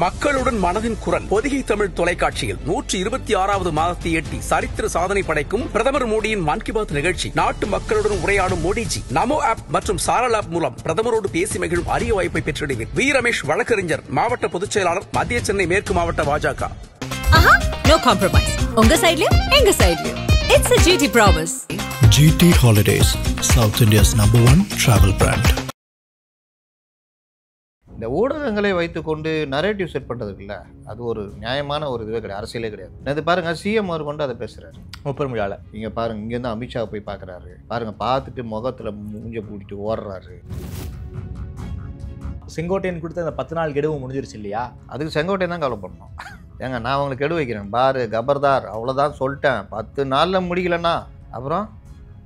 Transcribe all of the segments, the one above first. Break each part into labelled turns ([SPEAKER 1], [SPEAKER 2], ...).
[SPEAKER 1] மக்களுடன் மனதின் குரல் பொதிகை தமிழ் தொலைக்காட்சியில் 126வது மாதத்தை எட்டி சரித்திர சாதனை படைக்கும் பிரதமர் மோடியின் மன் கி பாத் நிகழ்ச்சி. நாட்டு மக்களுடன் உரையாடும் மோடிஜி நமோ ஆப் மற்றும் சாரல் ஆப் மூலம் பிரதமரோடு பேசி மகிழும் அரிய வாய்ப்பை பெற்றிடுவீர். வி ரமேஷ் வழக்கறிஞர், மாவட்ட பொதுச் செயலாளர், மத்திய சென்னை மேற்கு மாவட்ட பாஜக.
[SPEAKER 2] No compromise. உங்க சைடுலயும் எங்க சைடுலயும். It's a GT promise.
[SPEAKER 3] GT Holidays, South India's #1 travel brand.
[SPEAKER 4] இந்த ஊடகங்களை வைத்துக்கொண்டு நரேட்டிவ் செட் பண்ணுறதுக்குல்ல, அது ஒரு நியாயமான ஒரு இதுவே கிடையாது, அரசியலே கிடையாது. இது பாருங்க, சிஎம் அவர் கொண்டு அதை பேசுறாரு
[SPEAKER 5] முப்பெரும் விழால.
[SPEAKER 4] இங்கே பாருங்க, இங்கேருந்து அமித்ஷா போய் பார்க்குறாரு பாருங்க, பார்த்துட்டு முகத்தில் மூஞ்ச பூட்டிட்டு ஓடுறாரு.
[SPEAKER 5] செங்கோட்டையன் கொடுத்த அந்த 10 நாள் கெடுவு முடிஞ்சிருச்சு இல்லையா?
[SPEAKER 4] அதுக்கு செங்கோட்டையன் தான் கவலை பண்ணணும். ஏங்க, நான் உங்களுக்கு கெடு வைக்கிறேன் பாரு, கபர்தார், அவ்வளோதான் சொல்லிட்டேன். 10 நாளில் முடிக்கலன்னா அப்புறம்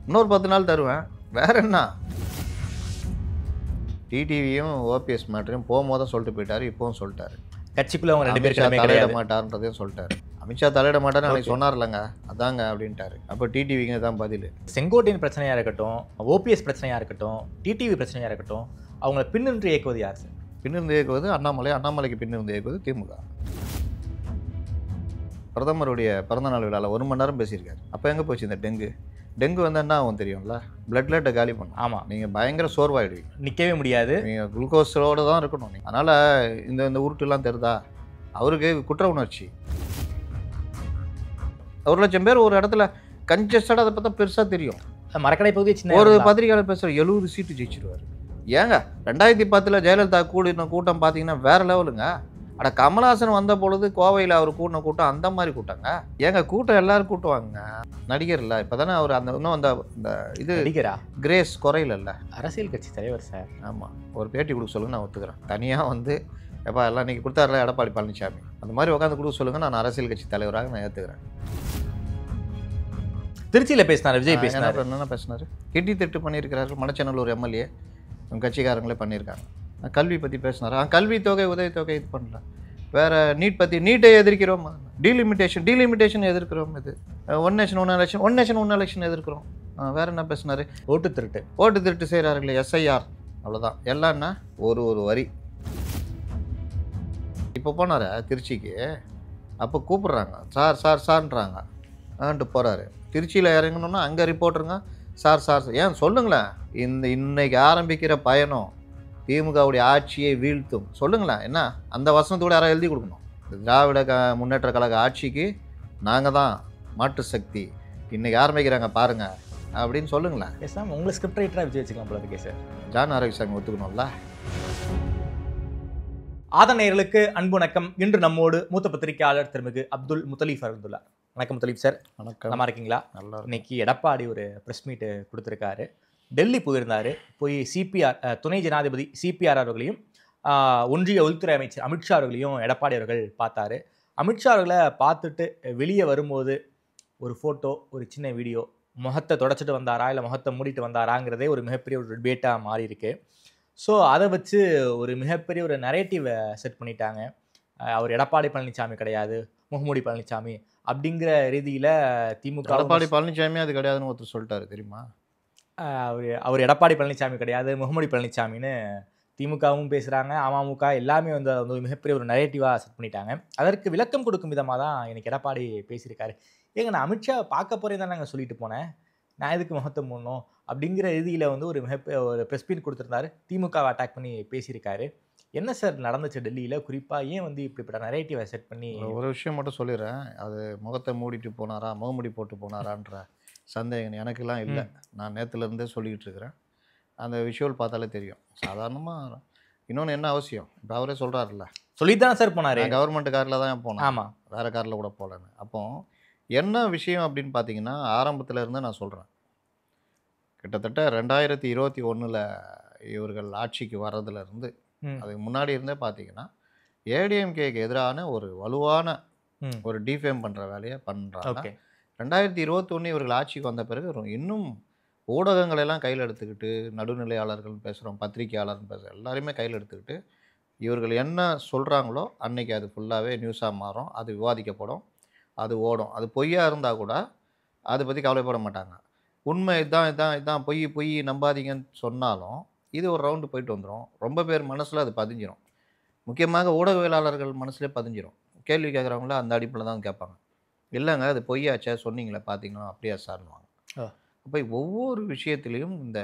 [SPEAKER 4] இன்னொரு 10 நாள் தருவேன், வேற என்ன? டிடிவியும் ஓபிஎஸ் மேட்டரையும் போகும்போது தான் சொல்லிட்டு போயிட்டாரு, இப்போவும் சொல்லிட்டாரு.
[SPEAKER 5] கட்சிக்குள்ள அவங்க 2 பேரும்
[SPEAKER 4] தலையிட மாட்டார்ன்றதையும் சொல்லிட்டாரு. அமித்ஷா தலையிட மாட்டார்னு அன்னைக்கு சொன்னார் இல்லைங்க, அதாங்க அப்படின்ட்டாரு. அப்போ டிடிவிங்க தான் பதில்.
[SPEAKER 5] செங்கோட்டையன் பிரச்சனையாக இருக்கட்டும், ஓபிஎஸ் பிரச்சனையாக இருக்கட்டும், டிடிவி பிரச்சனையாக இருக்கட்டும், அவங்களை பின்னின்று இயக்குவது யார் சார்?
[SPEAKER 4] பின்னிருந்து இயக்குவது அண்ணாமலை, அண்ணாமலைக்கு பின்னிருந்து இயக்குவது திமுக. பிரதமருடைய பிறந்தநாள் விழாவில் 1 மணி நேரம் பேசியிருக்காரு. அப்போ எங்கே போச்சு இந்த டெங்கு வந்து என்ன ஆகும் தெரியும்ல, பிளட்லேட்டை காலி பண்ணும்.
[SPEAKER 5] ஆமாம்,
[SPEAKER 4] நீங்கள் பயங்கர சோர்வாயிடுவீங்க,
[SPEAKER 5] நிற்கவே முடியாது,
[SPEAKER 4] நீங்கள் குளுக்கோஸோடு தான் இருக்கணும் நீங்கள். அதனால் இந்த உருட்டுலாம் தெரிதா, அவருக்கு குற்ற உணர்ச்சி. 1,00,000 பேர் ஒரு இடத்துல கன்ஜஸ்டடாக அதை பார்த்தா பெருசாக தெரியும்.
[SPEAKER 5] மரக்கடை பகுதி சின்ன
[SPEAKER 4] ஒரு பத்திரிகையாளர் பேசுகிற 70 சீட்டு ஜெயிச்சிருவார். ஏங்க 2010 ஜெயலலிதா கூடின கூட்டம் பார்த்தீங்கன்னா வேறு லெவலுங்க. அட, கமல்ஹாசன் வந்த பொழுது கோவையில் அவர் கூட்டின கூட்டம் அந்த மாதிரி கூட்டங்க. ஏங்க, கூட்டம் எல்லாரும் கூட்டுவாங்க. நடிகர் இல்லை, இப்போ தானே அவர் அந்த இன்னும் அந்த இது
[SPEAKER 5] நடிகரா
[SPEAKER 4] கிரேஸ் குறையில
[SPEAKER 5] அரசியல் கட்சி தலைவர் சார்.
[SPEAKER 4] ஆமாம், ஒரு பேட்டி கொடுக்க சொல்லுங்க, நான் ஒத்துக்கிறேன். தனியாக வந்து எப்போ எல்லாம் இன்றைக்கி கொடுத்தாருல எடப்பாடி பழனிசாமி, அந்த மாதிரி உட்காந்து கொடுக்க சொல்லுங்கள், நான் அரசியல் கட்சி தலைவராக நான் ஏற்றுக்கிறேன்.
[SPEAKER 5] திருச்சியில் பேசினார் விஜய், பேசினார்.
[SPEAKER 4] என்ன பேசினார்? கிட்டி திட்டு பண்ணியிருக்கிறாரு, மணச்சநல்லூர் எம்எல்ஏ கட்சிக்காரங்களே பண்ணியிருக்காங்க. கல்வி பற்றி பேசினார். கல்வி தொகை, உதவித்தொகை இது பண்ணல. வேறு நீட் பற்றி, நீட்டை எதிர்க்கிறோம், டீலிமிட்டேஷன் எதிர்க்கிறோம். இது ஒன் நேஷன் ஒன் எலெக்ஷன் எதிர்க்கிறோம். வேறு என்ன பேசினார்? ஓட்டு திருட்டு செய்கிறார்களே, எஸ்ஐஆர், அவ்வளோதான். எல்லாம்னா ஒரு வரி. இப்போ போனார் திருச்சிக்கு, அப்போ கூப்பிட்றாங்க, சார்ன்றாங்க, போகிறாரு. திருச்சியில் இறங்கணுன்னா அங்கே ரிப்போர்ட்டருங்க சார் ஏன் சொல்லுங்களேன். இன்னைக்கு ஆரம்பிக்கிற பயணம் திமுகவுடைய ஆட்சியை வீழ்த்தும் சொல்லுங்களேன். என்ன அந்த வசனத்தோடு யாராவது எழுதி கொடுக்கணும்? திராவிட முன்னேற்ற கழக ஆட்சிக்கு நாங்கள் தான் மாற்று சக்தி, இன்னைக்கு ஆரம்பிக்கிறாங்க பாருங்க அப்படின்னு சொல்லுங்களேன்.
[SPEAKER 5] பேசாமல் உங்களை ஸ்கிரிப்ட் ரைட்டராக விஜய் வச்சுக்கலாம் போல இருக்கே சார்.
[SPEAKER 4] ஜான் ஆரோக்கியசாமி ஒத்துக்கணும்ல.
[SPEAKER 5] ஆதனையர்களுக்கு அன்பு வணக்கம். இன்று நம்மோடு மூத்த பத்திரிகையாளர் திருமிகு அப்துல் முத்தலீஃப் வந்துள்ளார். வணக்கம் முத்தலீஃப் சார்.
[SPEAKER 4] வணக்கம்.
[SPEAKER 5] நல்லா இருக்கீங்களா?
[SPEAKER 4] நல்லா.
[SPEAKER 5] இன்னைக்கு எடப்பாடி ஒரு ப்ரெஸ் மீட்டு கொடுத்துருக்காரு. டெல்லி போயிருந்தார். போய் சிபிஆர் துணை ஜனாதிபதி சிபிஆர் அவர்களையும் ஒன்றிய உள்துறை அமைச்சர் அமித்ஷா அவர்களையும் எடப்பாடி அவர்கள் பார்த்தாரு. அமித்ஷா அவர்களை பார்த்துட்டு வெளியே வரும்போது ஒரு ஃபோட்டோ, ஒரு சின்ன வீடியோ, முகத்தை தொடச்சிட்டு வந்தாரா இல்லை முகத்தை மூடிட்டு வந்தாராங்கிறதே ஒரு மிகப்பெரிய ஒரு டிபேட்டாக மாறி இருக்கு. ஸோ அதை வச்சு ஒரு மிகப்பெரிய ஒரு நரேட்டிவை செட் பண்ணிட்டாங்க. அவர் எடப்பாடி பழனிசாமி கிடையாது, முகமூடி பழனிசாமி அப்படிங்கிற ரீதியில் திமுக.
[SPEAKER 4] எடப்பாடி பழனிசாமி அது கிடையாதுன்னு ஒருத்தர் சொல்லிட்டாரு தெரியுமா?
[SPEAKER 5] அவர் எடப்பாடி பழனிசாமி கிடையாது, முகமூடி பழனிசாமின்னு திமுகவும் பேசுகிறாங்க, அமமுக எல்லாமே வந்து மிகப்பெரிய ஒரு நரேட்டிவாக செட் பண்ணிட்டாங்க. அதற்கு விளக்கம் கொடுக்கும் விதமாக தான் எனக்கு எடப்பாடி பேசியிருக்காரு. ஏங்க, நான் அமித்ஷா பார்க்க போகிறேன் தான் நாங்கள் சொல்லிட்டு போனேன், நான் எதுக்கு முகத்தை மூடணும் அப்படிங்கிற ரீதியில் வந்து ஒரு ஒரு ப்ரெஸ் மீட் கொடுத்துருந்தாரு. திமுகவை அட்டாக் பண்ணி பேசியிருக்காரு. என்ன சார் நடந்துச்சு டெல்லியில்? குறிப்பாக ஏன் வந்து இப்படிப்பட்ட நரேட்டிவை செட் பண்ணி?
[SPEAKER 4] ஒரு விஷயம் மட்டும் சொல்லிடுறேன். அது முகத்தை மூடிட்டு போனாரா, முகமூடி போட்டு போனாரான்ற சந்தேகம் எனக்கெல்லாம் இல்லை. நான் நேற்றுலேருந்தே சொல்லிக்கிட்டு இருக்கிறேன். அந்த விஷுவல் பார்த்தாலே தெரியும். சாதாரணமாக இன்னொன்று என்ன அவசியம், இப்போ அவரே சொல்கிறாருல்ல,
[SPEAKER 5] சொல்லிட்டு தான் சார் போனார்.
[SPEAKER 4] கவர்மெண்ட் காரில் தான் போனேன்.
[SPEAKER 5] ஆமாம்,
[SPEAKER 4] வேறு காரில் கூட போகலன்னு. அப்போ என்ன விஷயம் அப்படின்னு பார்த்தீங்கன்னா, ஆரம்பத்தில் இருந்து நான் சொல்கிறேன், கிட்டத்தட்ட 2021 இவர்கள் ஆட்சிக்கு வர்றதுலேருந்து அதுக்கு முன்னாடி இருந்தே பார்த்தீங்கன்னா ஏடிஎம்கேக்கு எதிரான ஒரு வலுவான ஒரு டிஃபேம் பண்ணுற வேலையை பண்ணுறாங்க. 2021 இவர்கள் ஆட்சிக்கு வந்த பிறகு இன்னும் ஊடகங்களெல்லாம் கையில் எடுத்துக்கிட்டு, நடுநிலையாளர்கள் பேசுகிறோம், பத்திரிகையாளர்னு பேசுகிறோம், எல்லாருமே கையில் எடுத்துக்கிட்டு இவர்கள் என்ன சொல்கிறாங்களோ அன்றைக்கி அது ஃபுல்லாகவே நியூஸாக மாறும், அது விவாதிக்கப்படும், அது ஓடும். அது பொய்யாக இருந்தால் கூட அதை பற்றி கவலைப்பட மாட்டாங்க. உண்மை இதான் பொய் நம்பாதீங்கன்னு சொன்னாலும் இது ஒரு ரவுண்டு போயிட்டு வந்துடும். ரொம்ப பேர் மனசில் அது பதிஞ்சிடும். முக்கியமாக ஊடகவியலாளர்கள் மனசுலேயே பதிஞ்சிரும். கேள்வி கேட்குறவங்கள அந்த அடிப்பில் தான் கேட்பாங்க. இல்லைங்க அது பொய்யாச்சே சொன்னீங்களே பார்த்தீங்களா அப்படியா சார்னுவாங்க.
[SPEAKER 5] ஆ.
[SPEAKER 4] அப்போ ஒவ்வொரு விஷயத்துலையும் இந்த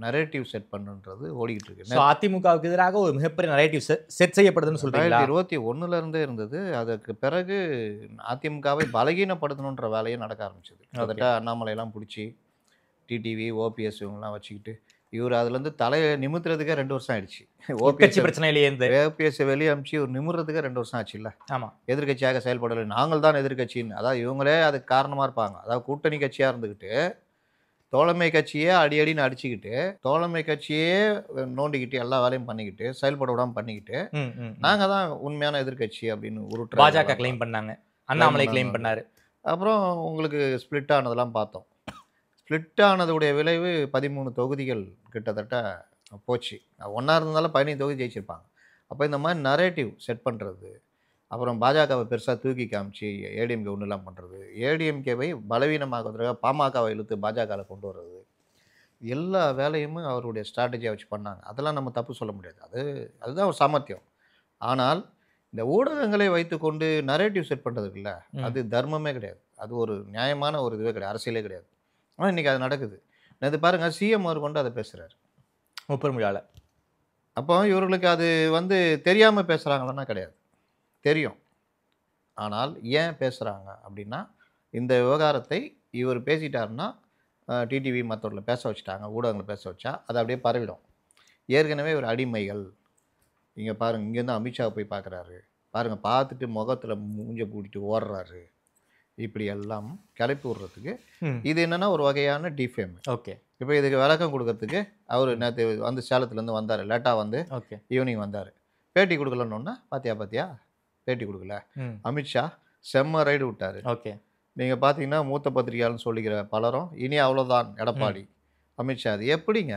[SPEAKER 4] நரேட்டிவ் செட் பண்ணுன்றது ஓடிக்கிட்டு இருக்கு.
[SPEAKER 5] ஸோ அதிமுகவுக்கு எதிராக ஒரு மிகப்பெரிய நரேட்டிவ் செட் செய்யப்படுதுன்னு சொல்றீங்களா?
[SPEAKER 4] 2021 இருந்தது. அதற்கு பிறகு அதிமுகவை பலகீனப்படுத்தணுன்ற வேலையை நடக்க ஆரம்பிச்சது. கிட்டத்தட்ட அண்ணாமலையெல்லாம் பிடிச்சி டிடிவி ஓபிஎஸ் இவங்கெல்லாம் வச்சுக்கிட்டு இவர் அதுலேருந்து தலையை நிமித்துறதுக்கே 2 வருஷம் ஆயிடுச்சு.
[SPEAKER 5] கட்சி பிரச்சனையிலேயே இருந்து
[SPEAKER 4] ஓபிஎஸ் வெளியே அனுப்பிச்சு ஒரு நிமிறதுக்கே 2 வருஷம் ஆச்சு இல்லை.
[SPEAKER 5] ஆமா.
[SPEAKER 4] எதிர்கட்சியாக செயல்படலை, நாங்கள் தான் எதிர்கட்சின்னு. அதாவது இவங்களே அதுக்கு காரணமாக இருப்பாங்க. அதாவது கூட்டணி கட்சியாக இருந்துக்கிட்டு தோழமை கட்சியே அடின்னு அடிச்சுக்கிட்டு தோழமை கட்சியே நோண்டிக்கிட்டு எல்லா வேலையும் பண்ணிக்கிட்டு செயல்பட விடாமல் பண்ணிக்கிட்டு நாங்கள் தான் உண்மையான எதிர்கட்சி அப்படின்னு உருட்டு
[SPEAKER 5] பாஜக கிளைம் பண்ணாங்க, அண்ணாமலை கிளைம் பண்ணாரு.
[SPEAKER 4] அப்புறம் உங்களுக்கு ஸ்பிளிட் ஆனதெல்லாம் பார்த்தோம். ஸ்பிளிட் ஆனதுடைய விளைவு 13 தொகுதிகள் கிட்டத்தட்ட போச்சு. ஒன்றா இருந்தாலும் 15 தொகுதி ஜெயிச்சிருப்பாங்க. அப்போ இந்த மாதிரி நரேட்டிவ் செட் பண்ணுறது, அப்புறம் பாஜகவை பெருசாக தூக்கி காமிச்சு ஏடிஎம்கே ஒன்றுலாம் பண்ணுறது, ஏடிஎம்கேவை பலவீனமாக்குறதுக்காக பாமகவை இழுத்து பாஜகவில் கொண்டு வர்றது, எல்லா வேலையுமே அவருடைய ஸ்ட்ராட்டஜியாக வச்சு பண்ணாங்க. அதெல்லாம் நம்ம தப்பு சொல்ல முடியாது. அதுதான் ஒரு சாமர்த்தியம். ஆனால் இந்த ஊடகங்களை வைத்துக்கொண்டு நரேட்டிவ் செட் பண்ணுறது இருக்குல்ல, அது தர்மமே கிடையாது. அது ஒரு நியாயமான ஒரு இதுவே கிடையாது, அரசியலே கிடையாது. ஆனால் இன்றைக்கி அது நடக்குது. இது பாருங்கள், சிஎம் அவர் கொண்டு அதை பேசுகிறார்
[SPEAKER 5] முப்பெருமிழால.
[SPEAKER 4] அப்போ இவர்களுக்கு அது தெரியாமல் பேசுகிறாங்களான்னா கிடையாது, தெரியும். ஆனால் ஏன் பேசுகிறாங்க அப்படின்னா, இந்த விவகாரத்தை இவர் பேசிட்டாருன்னா டிடிவி மற்றவர்களை பேச வச்சுட்டாங்க, ஊடகங்களை பேச வச்சா அது அப்படியே பரவிடும். ஏற்கனவே ஒரு அடிமைகள் இங்கே பாருங்கள், இங்கேருந்து அமித்ஷா போய் பார்க்குறாரு பாருங்கள், பார்த்துட்டு முகத்தில் மூஞ்ச பூட்டிட்டு ஓடுறாரு, இப்படி எல்லாம் கிளப்பி விடுறதுக்கு இது என்னென்னா ஒரு வகையான டிஃபேம்.
[SPEAKER 5] ஓகே.
[SPEAKER 4] இப்போ இதுக்கு விளக்கம் கொடுக்கறதுக்கு அவர் நேற்று சேலத்துலேருந்து வந்தார், லேட்டாக
[SPEAKER 5] ஓகே
[SPEAKER 4] ஈவினிங் வந்தார். பேட்டி கொடுக்கலன்னு பார்த்தியா பேட்டி கொடுக்கல. அமித்ஷா செம்ம ரைடு விட்டார்.
[SPEAKER 5] ஓகே.
[SPEAKER 4] நீங்கள் பார்த்தீங்கன்னா மூத்த பத்திரிகையாளர்னு சொல்லிக்கிற பலரும் இனி அவ்வளோதான் எடப்பாடி அமித்ஷா. அது எப்படிங்க?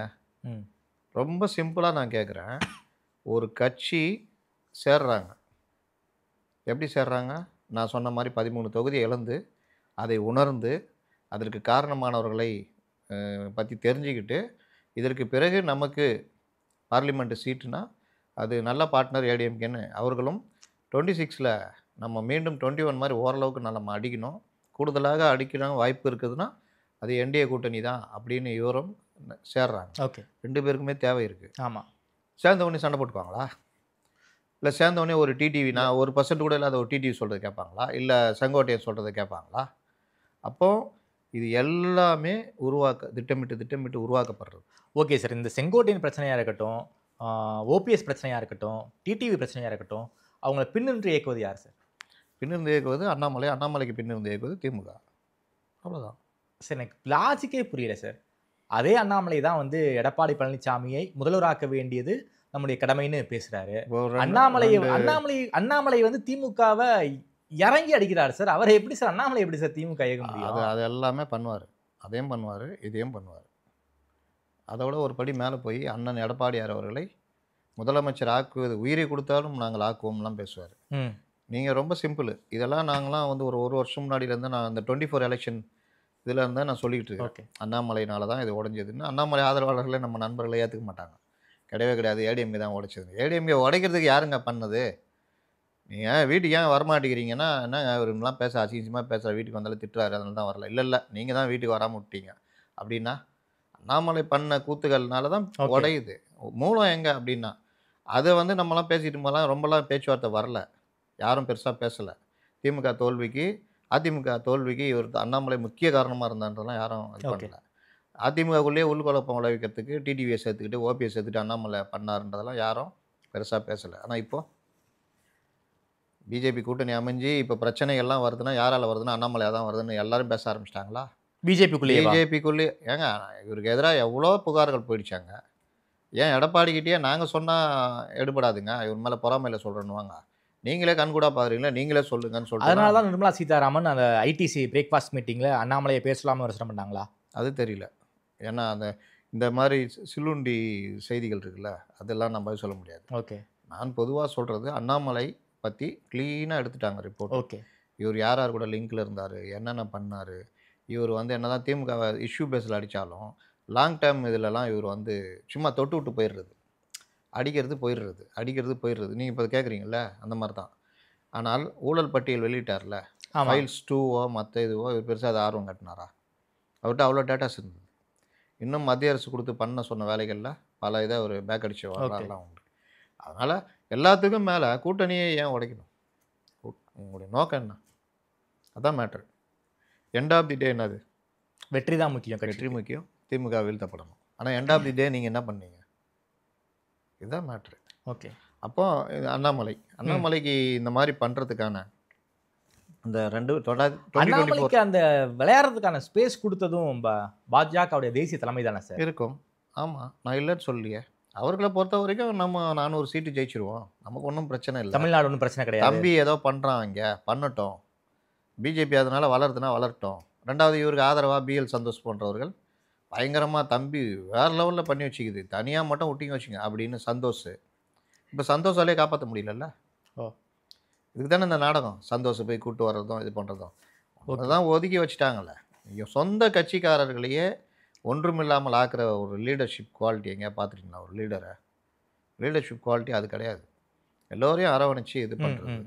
[SPEAKER 4] ரொம்ப சிம்பிளாக நான் கேட்குறேன். ஒரு கட்சி சேர்றாங்க, எப்படி சேர்றாங்க? நான் சொன்ன மாதிரி 13 தொகுதியை இழந்து அதை உணர்ந்து அதற்கு காரணமானவர்களை பற்றி தெரிஞ்சுக்கிட்டு இதற்கு பிறகு நமக்கு பார்லிமெண்ட்டு சீட்டுனா அது நல்ல பார்ட்னர் ஏடிஎம்கேன்னு அவர்களும் 26ல் நம்ம மீண்டும் 21 மாதிரி ஓரளவுக்கு நம்ம அடிக்கணும், கூடுதலாக அடிக்கணும் வாய்ப்பு இருக்குதுன்னா அது என்டிஏ கூட்டணி தான் அப்படின்னு இவரும் சேர்றாங்க.
[SPEAKER 5] ஓகே.
[SPEAKER 4] 2 பேருக்குமே தேவை இருக்குது.
[SPEAKER 5] ஆமாம்.
[SPEAKER 4] சேர்ந்தவொடனே சண்டை போட்டுப்பாங்களா? இல்லை சேர்ந்தவொடனே ஒரு டிடிவி, நான் 1% கூட இல்லாத ஒரு டிடிவி சொல்கிறது கேட்பாங்களா? இல்லை செங்கோட்டையன் சொல்கிறத கேட்பாங்களா? அப்போது இது எல்லாமே திட்டமிட்டு உருவாக்கப்படுறது.
[SPEAKER 5] ஓகே சார், இந்த செங்கோட்டையன் பிரச்சனையாக இருக்கட்டும், ஓபிஎஸ் பிரச்சனையாக இருக்கட்டும், டிடிவி பிரச்சனையாக இருக்கட்டும், அவங்கள பின்னின்று இயக்குவது யார் சார்?
[SPEAKER 4] பின்னிருந்து இயக்குவது அண்ணாமலை, அண்ணாமலைக்கு பின்னிருந்து இயக்குவது திமுக. அவ்வளோதான்
[SPEAKER 5] சார். எனக்கு லாஜிக்கே புரியல சார். அதே அண்ணாமலை தான் எடப்பாடி பழனிசாமியை முதல்வராக்க வேண்டியது நம்முடைய கடமைன்னு பேசுறாரு. அண்ணாமலை திமுகவை இறங்கி அடிக்கிறார் சார். அவரை எப்படி சார் அண்ணாமலை எப்படி சார் திமுக இயக்க முடியும்?
[SPEAKER 4] அது எல்லாமே பண்ணுவார், அதையும் பண்ணுவார், இதையும் பண்ணுவார். அதோட ஒரு படி மேலே போய் அண்ணன் எடப்பாடியார் அவர்களை முதலமைச்சர் ஆக்குவது உயிரை கொடுத்தாலும் நாங்கள் ஆக்குவோம்லாம் பேசுவார். நீங்கள் ரொம்ப சிம்பிள். இதெல்லாம் நாங்களாம் ஒரு வருஷம் முன்னாடியிலேருந்து நான் அந்த 24 எலெக்ஷன் இதில் இருந்தால் நான் சொல்லிக்கிட்டு இருக்கேன். அண்ணாமலையினால தான் இது உடஞ்சதுன்னு. அண்ணாமலை ஆதரவாளர்களை நம்ம நண்பர்களை ஏற்றுக்க மாட்டாங்க, கிடையவே கிடையாது. ஏடிஎம்கே தான் உடைச்சது. ஏடிஎம்கே உடைக்கிறதுக்கு யாருங்க பண்ணது? நீங்கள் வீட்டுக்கு ஏன் வரமாட்டேங்கிறீங்கன்னா, என்ன இவருலாம் பேச அசிங்கமாக பேசுகிற, வீட்டுக்கு வந்தாலும் திட்டுறாரு, அதனால தான் வரல. இல்லை நீங்கள் தான் வீட்டுக்கு வராமல் விட்டீங்க அப்படின்னா, அண்ணாமலை பண்ண கூத்துகள்னால தான் உடையுது. மூலம் எங்கே அப்படின்னா, அதை நம்மலாம் பேசிட்டு போகலாம், ரொம்பலாம் பேச்சுவார்த்தை வரல, யாரும் பெருசாக பேசலை. அதிமுக தோல்விக்கு இவர் அண்ணாமலை முக்கிய காரணமாக இருந்தான்றதெல்லாம் யாரும் இது பண்ணல. அதிமுகக்குள்ளேயே உள்குழப்பம் விளைவிக்கிறதுக்கு டிடிவியை சேர்த்துக்கிட்டு ஓபிஎஸ் சேர்த்துக்கிட்டு அண்ணாமலை பண்ணாருன்றதெல்லாம் யாரும் பெருசாக பேசலை. ஆனால் இப்போது பிஜேபி கூட்டணி அமைஞ்சு இப்போ பிரச்சனைகள்லாம் வருதுன்னா யாரால் வருதுன்னா அண்ணாமலையாக தான் வருதுன்னு எல்லாரும் பேச ஆரம்பிச்சிட்டாங்களா? பிஜேபிக்குள்ளேயே ஏங்க இவருக்கு எதிராக எவ்வளோ புகார்கள் போயிடுச்சாங்க. ஏன் எடப்பாடிக்கிட்டே நாங்கள் சொன்னால் எடுபடாதுங்க, இவர் மேலே பொறாமையில் சொல்கிறேன்னுவாங்க, நீங்களே கண்கூடா பாக்குறீங்களா, நீங்களே சொல்லுங்கன்னு சொல்லிட்டு.
[SPEAKER 5] அதனால தான் நிர்மலா சீதாராமன் அந்த ஐடிசி பிரேக்ஃபாஸ்ட் மீட்டிங்கில் அண்ணாமலையை பேசலாமல் விமர்சனம் பண்ணாங்களா? அது
[SPEAKER 4] தெரியல. ஏன்னா இந்த மாதிரி சில்லுண்டி செய்திகள் இருக்குல்ல, அதெல்லாம் நம்ம சொல்ல முடியாது.
[SPEAKER 5] ஓகே.
[SPEAKER 4] நான் பொதுவாக சொல்கிறது, அண்ணாமலை பற்றி க்ளீனாக எடுத்துட்டாங்க ரிப்போர்ட்.
[SPEAKER 5] ஓகே.
[SPEAKER 4] இவர் யார் யார் கூட லிங்கில் இருந்தார், என்னென்ன பண்ணார், இவர் என்ன தான் திமுக இஷ்யூ பேஸில் அடித்தாலும் லாங் டேர்ம் இதிலலாம் இவர் சும்மா தொட்டு விட்டு போயிடுறது. அடிக்கிறது போயிடுறது. நீங்கள் இப்போ கேட்குறீங்கல்ல, அந்த மாதிரி தான். ஆனால் ஊழல் பட்டியல் வெளியிட்டார்ல,
[SPEAKER 5] ஆமா.
[SPEAKER 4] ஃபைல்ஸ் 2ஓ மற்ற இதுவோ இவர் பெருசாக அது ஆர்வம் காட்டினாரா? அவர்கிட்ட அவ்வளோ டேட்டாஸ் இருந்தது. இன்னும் மத்திய அரசு கொடுத்து பண்ண சொன்ன வேலைகளில் பல இதை ஒரு பேக் அடிச்ச வரலாறுலாம் உண்டு. அதனால் எல்லாத்துக்கும் மேலே கூட்டணியை ஏன் உடைக்கணும்? உங்களுடைய நோக்கம் என்ன? அதான் மேட்ரு. எண்ட் ஆஃப் தி டே என்னது?
[SPEAKER 5] வெற்றி தான் முக்கியம்.
[SPEAKER 4] வெற்றி முக்கியம், திமுக வீழ்த்தப்படணும். ஆனால் எண்ட் ஆஃப் தி டே நீங்கள் என்ன பண்ணீங்க? இதுதான் மேட்ரு.
[SPEAKER 5] ஓகே.
[SPEAKER 4] அப்போ அண்ணாமலைக்கு இந்த மாதிரி பண்ணுறதுக்கான அந்த 2024
[SPEAKER 5] அண்ணாமலைக்கு அந்த விளையாடுறதுக்கான ஸ்பேஸ் கொடுத்ததும் பாஜகவுடைய தேசிய தலைமை தானே சார்?
[SPEAKER 4] இருக்கும். ஆமாம், நான் இல்லைன்னு சொல்லலையே. அவர்களை பொறுத்த வரைக்கும் நம்ம 400 சீட்டு ஜெயிச்சிருவோம், நமக்கு ஒன்றும் பிரச்சனை இல்லை.
[SPEAKER 5] தமிழ்நாடு ஒன்றும் பிரச்சனை கிடையாது.
[SPEAKER 4] தம்பி ஏதோ பண்ணுறான், இங்கே பண்ணட்டும். பிஜேபி அதனால் வளருதுன்னா வளரட்டும். ரெண்டாவது இவருக்கு ஆதரவாக பிஎல் சந்தோஷ் போன்றவர்கள் பயங்கரமாக தம்பி வேறு லெவலில் பண்ணி வச்சுக்குது, தனியாக மட்டும் விட்டிங்க வச்சுங்க அப்படின்னு சந்தோஷ். இப்போ சந்தோஷாலே காப்பாற்ற முடியலல்ல.
[SPEAKER 5] ஓ,
[SPEAKER 4] இதுக்கு தானே இந்த நாடகம். சந்தோஷ் போய் கூப்பிட்டு வர்றதும் இது பண்ணுறதும் அதுதான் ஒதுக்கி வச்சுட்டாங்கல்ல. இங்கே சொந்த கட்சிக்காரர்களையே ஒன்றுமில்லாமல் ஆக்குற ஒரு லீடர்ஷிப் குவாலிட்டி எங்கேயா பார்த்துருக்கீங்களா? ஒரு லீடர்ஷிப் குவாலிட்டி அது கிடையாது. எல்லோரையும் அரவணைச்சு இது பண்ணுறது,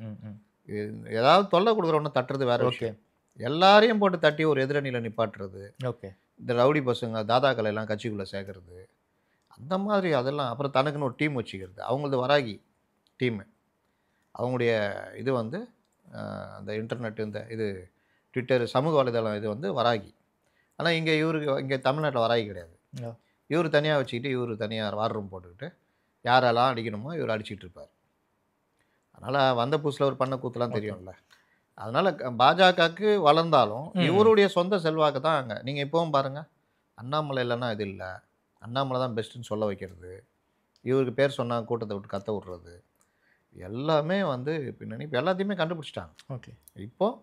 [SPEAKER 4] ஏதாவது தொல்லை கொடுக்குறவொன்னு தட்டுறது வேற விஷயம். எல்லாரையும் போட்டு தட்டி ஒரு எதிரணியில் நிப்பாட்டுறது,
[SPEAKER 5] ஓகே,
[SPEAKER 4] இந்த ரவுடி பசங்க தாதாக்களை எல்லாம் கட்சிக்குள்ளே சேர்க்கறது, அந்த மாதிரி அதெல்லாம். அப்புறம் தனக்குன்னு ஒரு டீம் வச்சுக்கிறது. அவங்களது வராகி டீமு, அவங்களுடைய இது வந்து அந்த இன்டர்நெட், இந்த இது ட்விட்டர், சமூக வலைதளம் இது வந்து வராகி. ஆனால் இங்கே தமிழ்நாட்டில் வராகி கிடையாது. இவர் தனியாக வச்சுக்கிட்டு இவர் தனியாக வார் ரூம் போட்டுக்கிட்டு யாரெல்லாம் அடிக்கணுமோ இவர் அடிச்சிட்டு இருப்பார். அதனால் வந்த புதுசில் ஒரு பண்ண கூத்துலாம் தெரியும்ல. அதனால் பாஜகவுக்கு வளர்ந்தாலும் இவருடைய சொந்த செல்வாக்கு தான் அங்கே. நீங்கள் இப்போவும் பாருங்கள், அண்ணாமலை இல்லைன்னா இது இல்லை, அண்ணாமலை தான் பெஸ்ட்டுன்னு சொல்ல வைக்கிறது, இவருக்கு பேர் சொன்னால் கூட்டத்தை விட்டு கத்த விட்றது, எல்லாமே வந்து பின்னணி இப்போ எல்லாத்தையுமே கண்டுபிடிச்சிட்டாங்க.
[SPEAKER 5] ஓகே.
[SPEAKER 4] இப்போது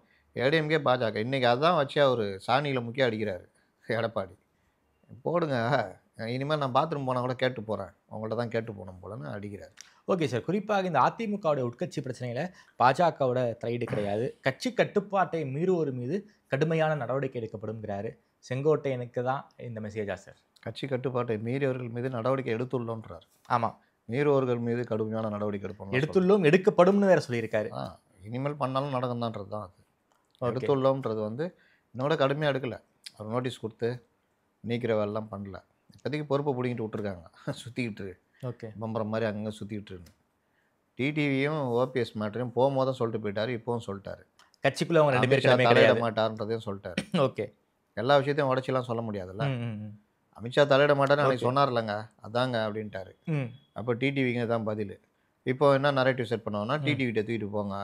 [SPEAKER 4] ஏடிஎம்கே பாஜக இன்றைக்கி அதான் வச்சு அவர் சாணியில் முக்கிய அடிக்கிறாரு எடப்பாடி. போடுங்க, இனிமேல் நான் பாத்ரூம் போனால் கூட கேட்டு போகிறேன், உங்கள்கிட்ட தான் கேட்டு போகணும் போலன்னு அடிக்கிறார்.
[SPEAKER 5] ஓகே சார், குறிப்பாக இந்த அதிமுகவுடைய உட்கட்சி பிரச்சனையில் பாஜகவோட தலையீடு கிடையாது, கட்சி கட்டுப்பாட்டை மீறுவோர் மீது கடுமையான நடவடிக்கை எடுக்கப்படும்ங்கிறாரு. செங்கோட்டையனுக்கு தான் இந்த மெசேஜா சார்?
[SPEAKER 4] கட்சி கட்டுப்பாட்டை மீறியவர்கள் மீது நடவடிக்கை எடுத்துள்ளோன்றார்.
[SPEAKER 5] ஆமாம்,
[SPEAKER 4] மீறுவர்கள் மீது கடுமையான நடவடிக்கை
[SPEAKER 5] எடுத்துள்ளோம், எடுக்கப்படும்னு வேற சொல்லியிருக்காரு.
[SPEAKER 4] இனிமேல் பண்ணாலும் நடக்கும்தான்றது தான் அது. எடுத்துள்ளோம்ன்றது வந்து இன்னோட கடுமையாக எடுக்கலை. அவர் நோட்டீஸ் கொடுத்து நீக்கிற வேலைலாம் பண்ணல. இப்போதைக்கு பொறுப்பை பிடிங்கிட்டு விட்டுருக்காங்க, சுற்றிக்கிட்டு
[SPEAKER 5] ஓகே,
[SPEAKER 4] பம்பரம் மாதிரி அங்கங்கே சுற்றிக்கிட்டுருன்னு. டிடிவியும் ஓபிஎஸ் மேட்டரையும் போகும்போது தான் சொல்லிட்டு போயிட்டார், இப்போவும் சொல்லிட்டாரு.
[SPEAKER 5] கட்சிக்குள்ளே அவங்க 2 பேரும்
[SPEAKER 4] தலையிட மாட்டார்ன்றதையும் சொல்லிட்டாரு.
[SPEAKER 5] ஓகே,
[SPEAKER 4] எல்லா விஷயத்தையும் உடச்சிலாம் சொல்ல முடியாதுல்ல. அமித்ஷா தலையிட மாட்டார்னு அன்றைக்கி சொன்னார்லங்க, அதாங்க அப்படின்ட்டாரு. அப்போ டிடிவிங்க தான் பதில். இப்போ என்ன நரேட்டிவ் செட் பண்ணுவாங்கன்னா, டிடிவிட்ட தூக்கிட்டு போங்க,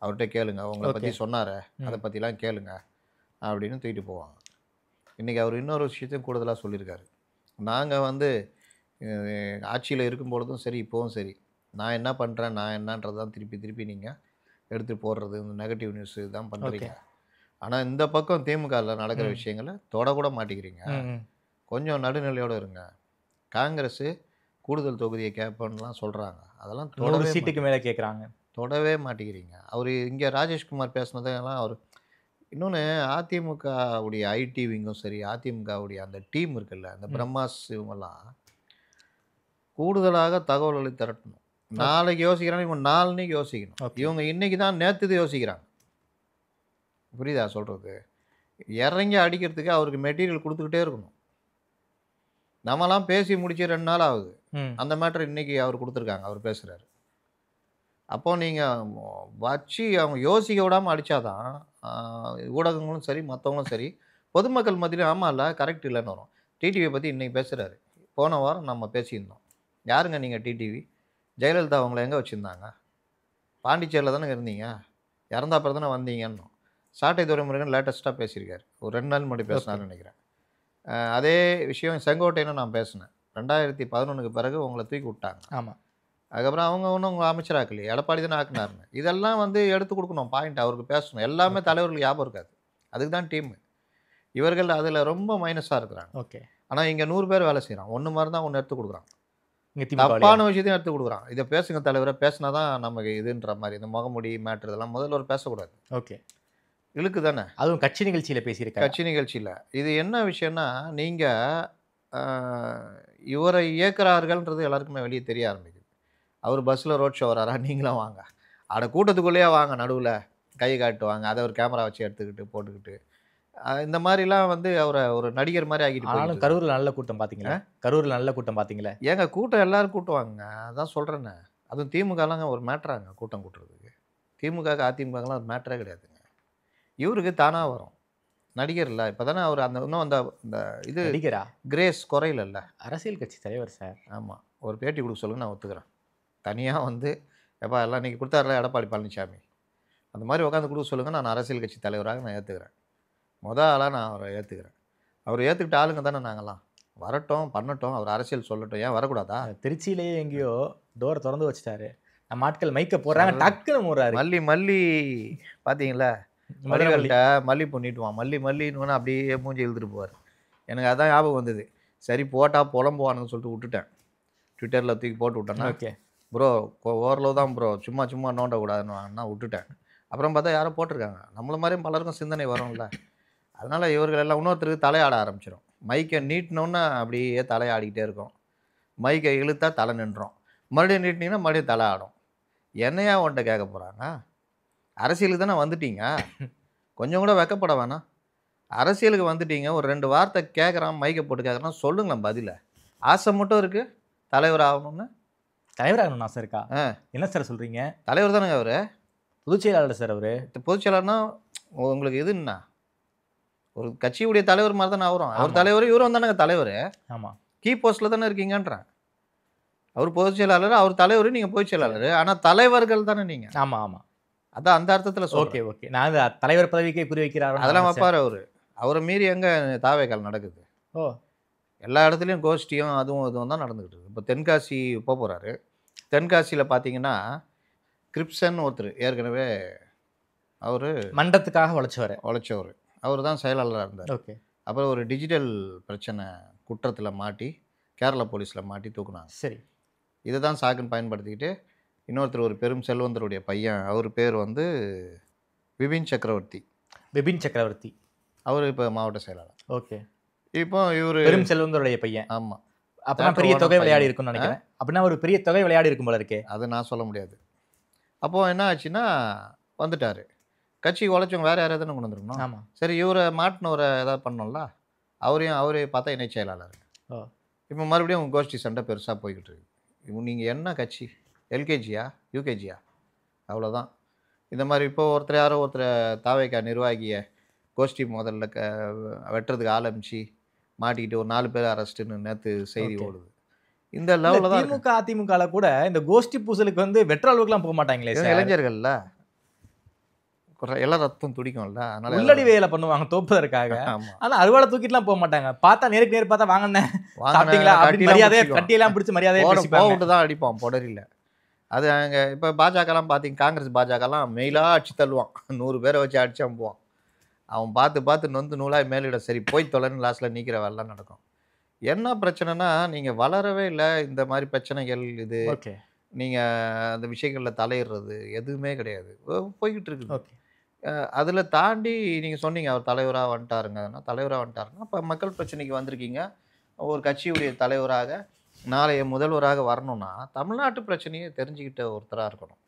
[SPEAKER 4] அவர்கிட்ட கேளுங்க, உங்களை பற்றி சொன்னார், அதை பற்றிலாம் கேளுங்க அப்படின்னு தூக்கிட்டு போவாங்க. இன்றைக்கி அவர் இன்னொரு விஷயத்தையும் கூடுதலாக சொல்லியிருக்காரு. நாங்கள் வந்து ஆட்சியில் இருக்கும்பொழுதும் சரி, இப்போவும் சரி, நான் என்ன பண்ணுறேன், நான் என்னன்றது தான் திருப்பி நீங்கள் எடுத்துகிட்டு போடுறது, இந்த நெகட்டிவ் நியூஸ் தான் பண்ணுறீங்க. ஆனால் இந்த பக்கம் திமுகவில் நடக்கிற விஷயங்களை தொடக்கூட மாட்டேங்கிறீங்க. கொஞ்சம் நடுநிலையோடு இருங்க. காங்கிரஸ் கூடுதல் தொகுதியை கேட்போன்னுலாம் சொல்கிறாங்க, அதெல்லாம்
[SPEAKER 5] 100 சீட்டுக்கு மேலே கேட்குறாங்க,
[SPEAKER 4] தொடவே மாட்டேங்கிறீங்க. அவர் இங்கே ராஜேஷ்குமார் பேசினதெல்லாம் அவர் இன்னொன்று, அதிமுகவுடைய ஐடி விங்கும் சரி, அதிமுகவுடைய அந்த டீம் இருக்குல்ல, அந்த பிரம்மாஸ் இவங்கெல்லாம் கூடுதலாக தகவல்களை திரட்டணும். நாளைக்கு யோசிக்கிறாங்க, இவங்க நாளைக்கு யோசிக்கணும். இவங்க இன்றைக்கி தான் நேற்று யோசிக்கிறாங்க. புரியுதா சொல்கிறது? இறங்கி அடிக்கிறதுக்கு அவருக்கு மெட்டீரியல் கொடுத்துக்கிட்டே இருக்கணும். நம்மலாம் பேசி முடிச்சு 2 நாள் ஆகுது, அந்த மேட்டர் இன்றைக்கி அவர் கொடுத்துருக்காங்க, அவர் பேசுகிறாரு. அப்போது நீங்கள் வச்சு அவங்க யோசிக்க விடாமல் அடித்தாதான் ஊடகங்களும் சரி, மற்றவங்களும் சரி, பொதுமக்கள் மத்தியிலும் ஆமாம் இல்லை கரெக்ட் இல்லைன்னு வரும். டிடிவியை பற்றி இன்றைக்கி பேசுகிறாரு. போன வாரம் நம்ம பேசியிருந்தோம். யாருங்க நீங்கள் டிடிவி? ஜெயலலிதா அவங்கள எங்கே வச்சுருந்தாங்க? பாண்டிச்சேரியில் தானே இருந்தீங்க, இறந்தா அப்புறம் தானே வந்தீங்கன்னு சாட்டை துரைமுருகன் லேட்டஸ்ட்டாக பேசியிருக்காரு. ஒரு 2 நாள் முன்னாடி பேசினான்னு நினைக்கிறேன். அதே விஷயம் செங்கோட்டையனும் நான் பேசினேன். 2011க்கு பிறகு உங்களை தூக்கி விட்டாங்க.
[SPEAKER 5] ஆமாம்,
[SPEAKER 4] அதுக்கப்புறம் அவங்க ஒன்றும் உங்கள் அமைச்சராக்கலையே, எடப்பாடி தானே ஆக்குனாருன்னு. இதெல்லாம் வந்து எடுத்து கொடுக்கணும், பாயிண்ட் அவருக்கு பேசணும். எல்லாமே தலைவர்களுக்கு ஞாபகம் இருக்காது, அதுக்கு தான் டீமு. இவர்கள் அதில் ரொம்ப மைனஸாக இருக்கிறாங்க.
[SPEAKER 5] ஓகே.
[SPEAKER 4] ஆனால் இங்கே 100 பேர் வேலை செய்கிறான், ஒன்று மாதிரி தான் ஒன்று எடுத்து கொடுக்குறான், தப்பான விஷயத்தையும் எடுத்து கொடுக்குறான். இதை பேசுங்க தலைவரை, பேசினா தான் நமக்கு இதுன்ற மாதிரி. இந்த முகமுடி மேட்ரு இதெல்லாம் முதல்ல ஒரு பேசக்கூடாது.
[SPEAKER 5] ஓகே,
[SPEAKER 4] இழுக்கு தானே.
[SPEAKER 5] அதுவும் கட்சி நிகழ்ச்சியில் பேசியிருக்காங்க.
[SPEAKER 4] கட்சி நிகழ்ச்சியில் இது என்ன விஷயம்னா, நீங்கள் இவரை இயக்குறார்கள்ன்றது எல்லாருக்குமே வெளியே தெரிய ஆரம்பிக்குது. அவர் பஸ்ஸில் ரோட் ஷோ வராரா, நீங்களும் வாங்க, அட கூட்டத்துக்குள்ளேயே வாங்க, நடுவில் கை காட்டுவாங்க, அதை ஒரு கேமரா வச்சு எடுத்துக்கிட்டு போட்டுக்கிட்டு இந்த மாதிரிலாம் வந்து அவரை ஒரு நடிகர் மாதிரி ஆகிட்டு
[SPEAKER 5] ஆனாலும்
[SPEAKER 4] போயிட்டு
[SPEAKER 5] கரூர்ல நல்ல கூட்டம் பாத்தீங்களா? கரூர்ல நல்ல கூட்டம் பாத்தீங்களா?
[SPEAKER 4] ஏங்க கூட்டம் எல்லாரும் கூட்டுவாங்க, அதான் சொல்கிறேன்னே. அதுவும் திமுகலாங்க ஒரு மேட்ராங்க கூட்டம் கூட்டுறதுக்கு. திமுக அதிமுகலாம் ஒரு மேட்ரே கிடையாதுங்க. இவருக்கு தானாக வரும். நடிகர் இல்லை, இப்போ தானே அவர் அந்த இன்னும் அந்த இந்த இது
[SPEAKER 5] நடிகரா?
[SPEAKER 4] கிரேஸ் குறையிலல்ல.
[SPEAKER 5] அரசியல் கட்சி தலைவர் சார்.
[SPEAKER 4] ஆமாம், ஒரு பேட்டி கொடுக்க சொல்லுங்க, நான் ஒத்துக்கிறேன். தனியாக வந்து எப்பா எல்லாம் இன்றைக்கி கொடுத்தாருல எடப்பாடி பழனிசாமி, அந்த மாதிரி உட்காந்து கொடுக்க சொல்லுங்கள், நான் அரசியல் கட்சி தலைவராக நான் ஏற்றுக்கிறேன். ஆளாக நான் அவரை ஏற்றுக்கிறேன். அவர் ஏற்றுக்கிட்ட ஆளுங்க தானே நாங்கள்லாம். வரட்டும், பண்ணட்டும், அவர் அரசியல் சொல்லட்டும், ஏன் வரக்கூடாதா?
[SPEAKER 5] திருச்சியிலேயே எங்கேயோ டோரை திறந்து வச்சுட்டாரு. நம்ம ஆட்கள் மைக்க போடுறாங்க, டக்குன்னு மூடுறாரு.
[SPEAKER 4] மல்லி பார்த்தீங்களா, மல்லிகள்கிட்ட மல்லிப்பூ நீட்டுவான், மல்லின்னு அப்படியே மூஞ்சி இழுத்துட்டு போவார். எனக்கு அதான் ஞாபகம் வந்தது. சரி போட்டால் புலம்புவானுன்னு சொல்லிட்டு விட்டுட்டேன். ட்விட்டரில் தூக்கி போட்டு விட்டேன்னா,
[SPEAKER 5] ஓகே
[SPEAKER 4] ப்ரோ ஓரளவு தான் ப்ரோ, சும்மா நோண்டக்கூடாதுன்னு விட்டுட்டேன். அப்புறம் பார்த்தா யாரோ போட்டிருக்காங்க. நம்மள மாதிரியும் பலருக்கும் சிந்தனை வரும்ல. அதனால் இவர்கள் எல்லாம் இன்னொருத்தருக்கு தலையாட ஆரம்பிச்சிடும். மைக்கை நீட்டினோன்னா அப்படியே தலையாடிக்கிட்டே இருக்கும். மைக்கை இழுத்தா தலை நின்றோம். மறுபடியும் நீட்டினீங்கன்னா மறுபடியும் தலை ஆடும். என்னையா உன்ட்ட கேட்க போகிறாங்க? அரசியலுக்கு தானே வந்துட்டீங்க, கொஞ்சம் கூட வெக்கப்பட வேணாம். அரசியலுக்கு வந்துட்டீங்க, ஒரு 2 வார்த்தை கேட்குறான், மைக்கை போட்டு கேட்குறான், சொல்லுங்களேன் பதில. ஆசை மட்டும் இருக்குது தலைவர் ஆகணும்னு.
[SPEAKER 5] தலைவர் ஆகணும்னு ஆசை இருக்கா? என்ன சார் சொல்கிறீங்க?
[SPEAKER 4] தலைவர் தானேங்க அவர்,
[SPEAKER 5] பொதுச் செயலாளர் சார். அவர்
[SPEAKER 4] பொதுச் செயலாளர்னா உங்களுக்கு இதுன்னா ஒரு கட்சியுடைய தலைவர் மாதிரி தானே அவரும். அவர் தலைவர், இவரும் தானேங்க தலைவர்.
[SPEAKER 5] ஆமாம்,
[SPEAKER 4] கீ போஸ்ட்டில் தானே இருக்கீங்கன்றேன். அவர் பொதுச் செயலாளர், அவர் தலைவர், நீங்கள் பொதுச் செயலாளர். ஆனால் தலைவர்கள் தானே நீங்கள்.
[SPEAKER 5] ஆமாம்.
[SPEAKER 4] அதான் அந்த அர்த்தத்தில் சொல்றேன்.
[SPEAKER 5] ஓகே. நான் தலைவர் பதவிக்கே குறி வைக்கிறாரு.
[SPEAKER 4] அதெல்லாம் வைப்பார் அவர். அவரை மீறி எங்கே தாவேக்கால் நடக்குது? எல்லா இடத்துலையும் கோஷ்டியும் இதுவும் தான் நடந்துக்கிட்டு இருக்குது. இப்போ தென்காசி போகிறாரு. தென்காசியில் பார்த்தீங்கன்னா கிரிப்சன் ஒருத்தர் ஏற்கனவே அவர்
[SPEAKER 5] மண்டத்துக்காக உழைச்சவர். அவர் தான் செயலாளராக இருந்தார். ஓகே.
[SPEAKER 4] அப்புறம் ஒரு டிஜிட்டல் பிரச்சனை குற்றத்தில் மாட்டி கேரளா போலீஸில் மாட்டி தூக்குனாங்க.
[SPEAKER 5] சரி.
[SPEAKER 4] இதை தான் சாக்குன்னு பயன்படுத்திக்கிட்டு இன்னொருத்தர், ஒரு பெரும் செல்வந்தருடைய பையன், அவர் பேர் வந்து விபின் சக்கரவர்த்தி. அவர் இப்போ மாவட்ட செயலாளர்.
[SPEAKER 5] ஓகே.
[SPEAKER 4] இப்போ இவர்
[SPEAKER 5] பெரும் செல்வந்தருடைய பையன்.
[SPEAKER 4] ஆமாம்.
[SPEAKER 5] அப்படின்னா பெரிய தொகை விளையாடி இருக்கும்னு நினைக்கிறேன். அப்படின்னா ஒரு பெரிய தொகை விளையாடி இருக்கும் போல இருக்கே.
[SPEAKER 4] அது நான் சொல்ல முடியாது. அப்போது என்ன ஆச்சுன்னா வந்துட்டார். கட்சி உழைச்சவங்க வேறு யாராவது தானே கொண்டு வந்துருக்கணும்.
[SPEAKER 5] ஆமாம்.
[SPEAKER 4] சரி, இவரை மாட்டினவரை ஏதாவது பண்ணோம்ல, அவரே பார்த்தா இணை செயலாளர். இப்போ மறுபடியும் உங்கள் கோஷ்டி சண்டை பெருசாக போய்கிட்டு இருக்கு. இவங்க நீங்கள் என்ன கட்சி, எல்கேஜியா யூகேஜியா? அவ்வளோதான். இந்த மாதிரி இப்போது ஒருத்தர் தாவேக்கா நிர்வாகியை கோஷ்டி முதல்ல வெட்டுறதுக்கு ஆரம்பிச்சு மாட்டிக்கிட்டு ஒரு 4 பேர் அரெஸ்ட்டுன்னு நேற்று செய்தி ஓடுது. இந்த லெவலில் தான்
[SPEAKER 5] திமுக அதிமுக கூட இந்த கோஷ்டி பூசலுக்கு வந்து வெற்ற அளவுக்குலாம் போக மாட்டாங்களே சார்.
[SPEAKER 4] இளைஞர்கள்ல எல்லாம் ரத்தம் துடிக்கும்ல, அதனால
[SPEAKER 5] உள்ளடி வேலை பண்ணுவாங்க தோப்பதற்காக. ஆனா அறுவாலை தூக்கிட்டுலாம் போக மாட்டாங்க. பார்த்தா நேருக்கு நேர் பார்த்தா வாங்கண்ணே சாப்பிட்டீங்களா அப்படின்னு மரியாதையை கட்டியெல்லாம் பிடிச்சி மரியாதையை
[SPEAKER 4] போட்டு தான் அடிப்பான் பொடரியில். அது அங்கே இப்போ பாஜகலாம் பார்த்தீங்க, காங்கிரஸ் பாஜகலாம் மெயிலாக அடிச்சு தள்ளுவான். 100 பேரை வச்சு அடிச்சு அனுப்புவான். அவன் பார்த்து நொந்து நூலாக மேலிட சரி போய் தொலைன்னு லாஸ்ட்டில் நீக்கிற வேலைலாம் நடக்கும். என்ன பிரச்சனைனா, நீங்கள் வளரவே இல்லை. இந்த மாதிரி பிரச்சனைகள் இது நீங்கள் அந்த விஷயங்களில் தலையிடுறது எதுவுமே கிடையாது, போய்கிட்டு இருக்குது. அதில் தாண்டி நீங்கள் சொன்னீங்க அவர் தலைவராக வந்துட்டாருன்னா அப்போ மக்கள் பிரச்சனைக்கு வந்திருக்கீங்க. ஒரு கட்சியுடைய தலைவராக நாளைய முதல்வராக வரணும்னா தமிழ்நாட்டு பிரச்சனையை தெரிஞ்சுக்கிட்ட ஒருத்தராக இருக்கணும்.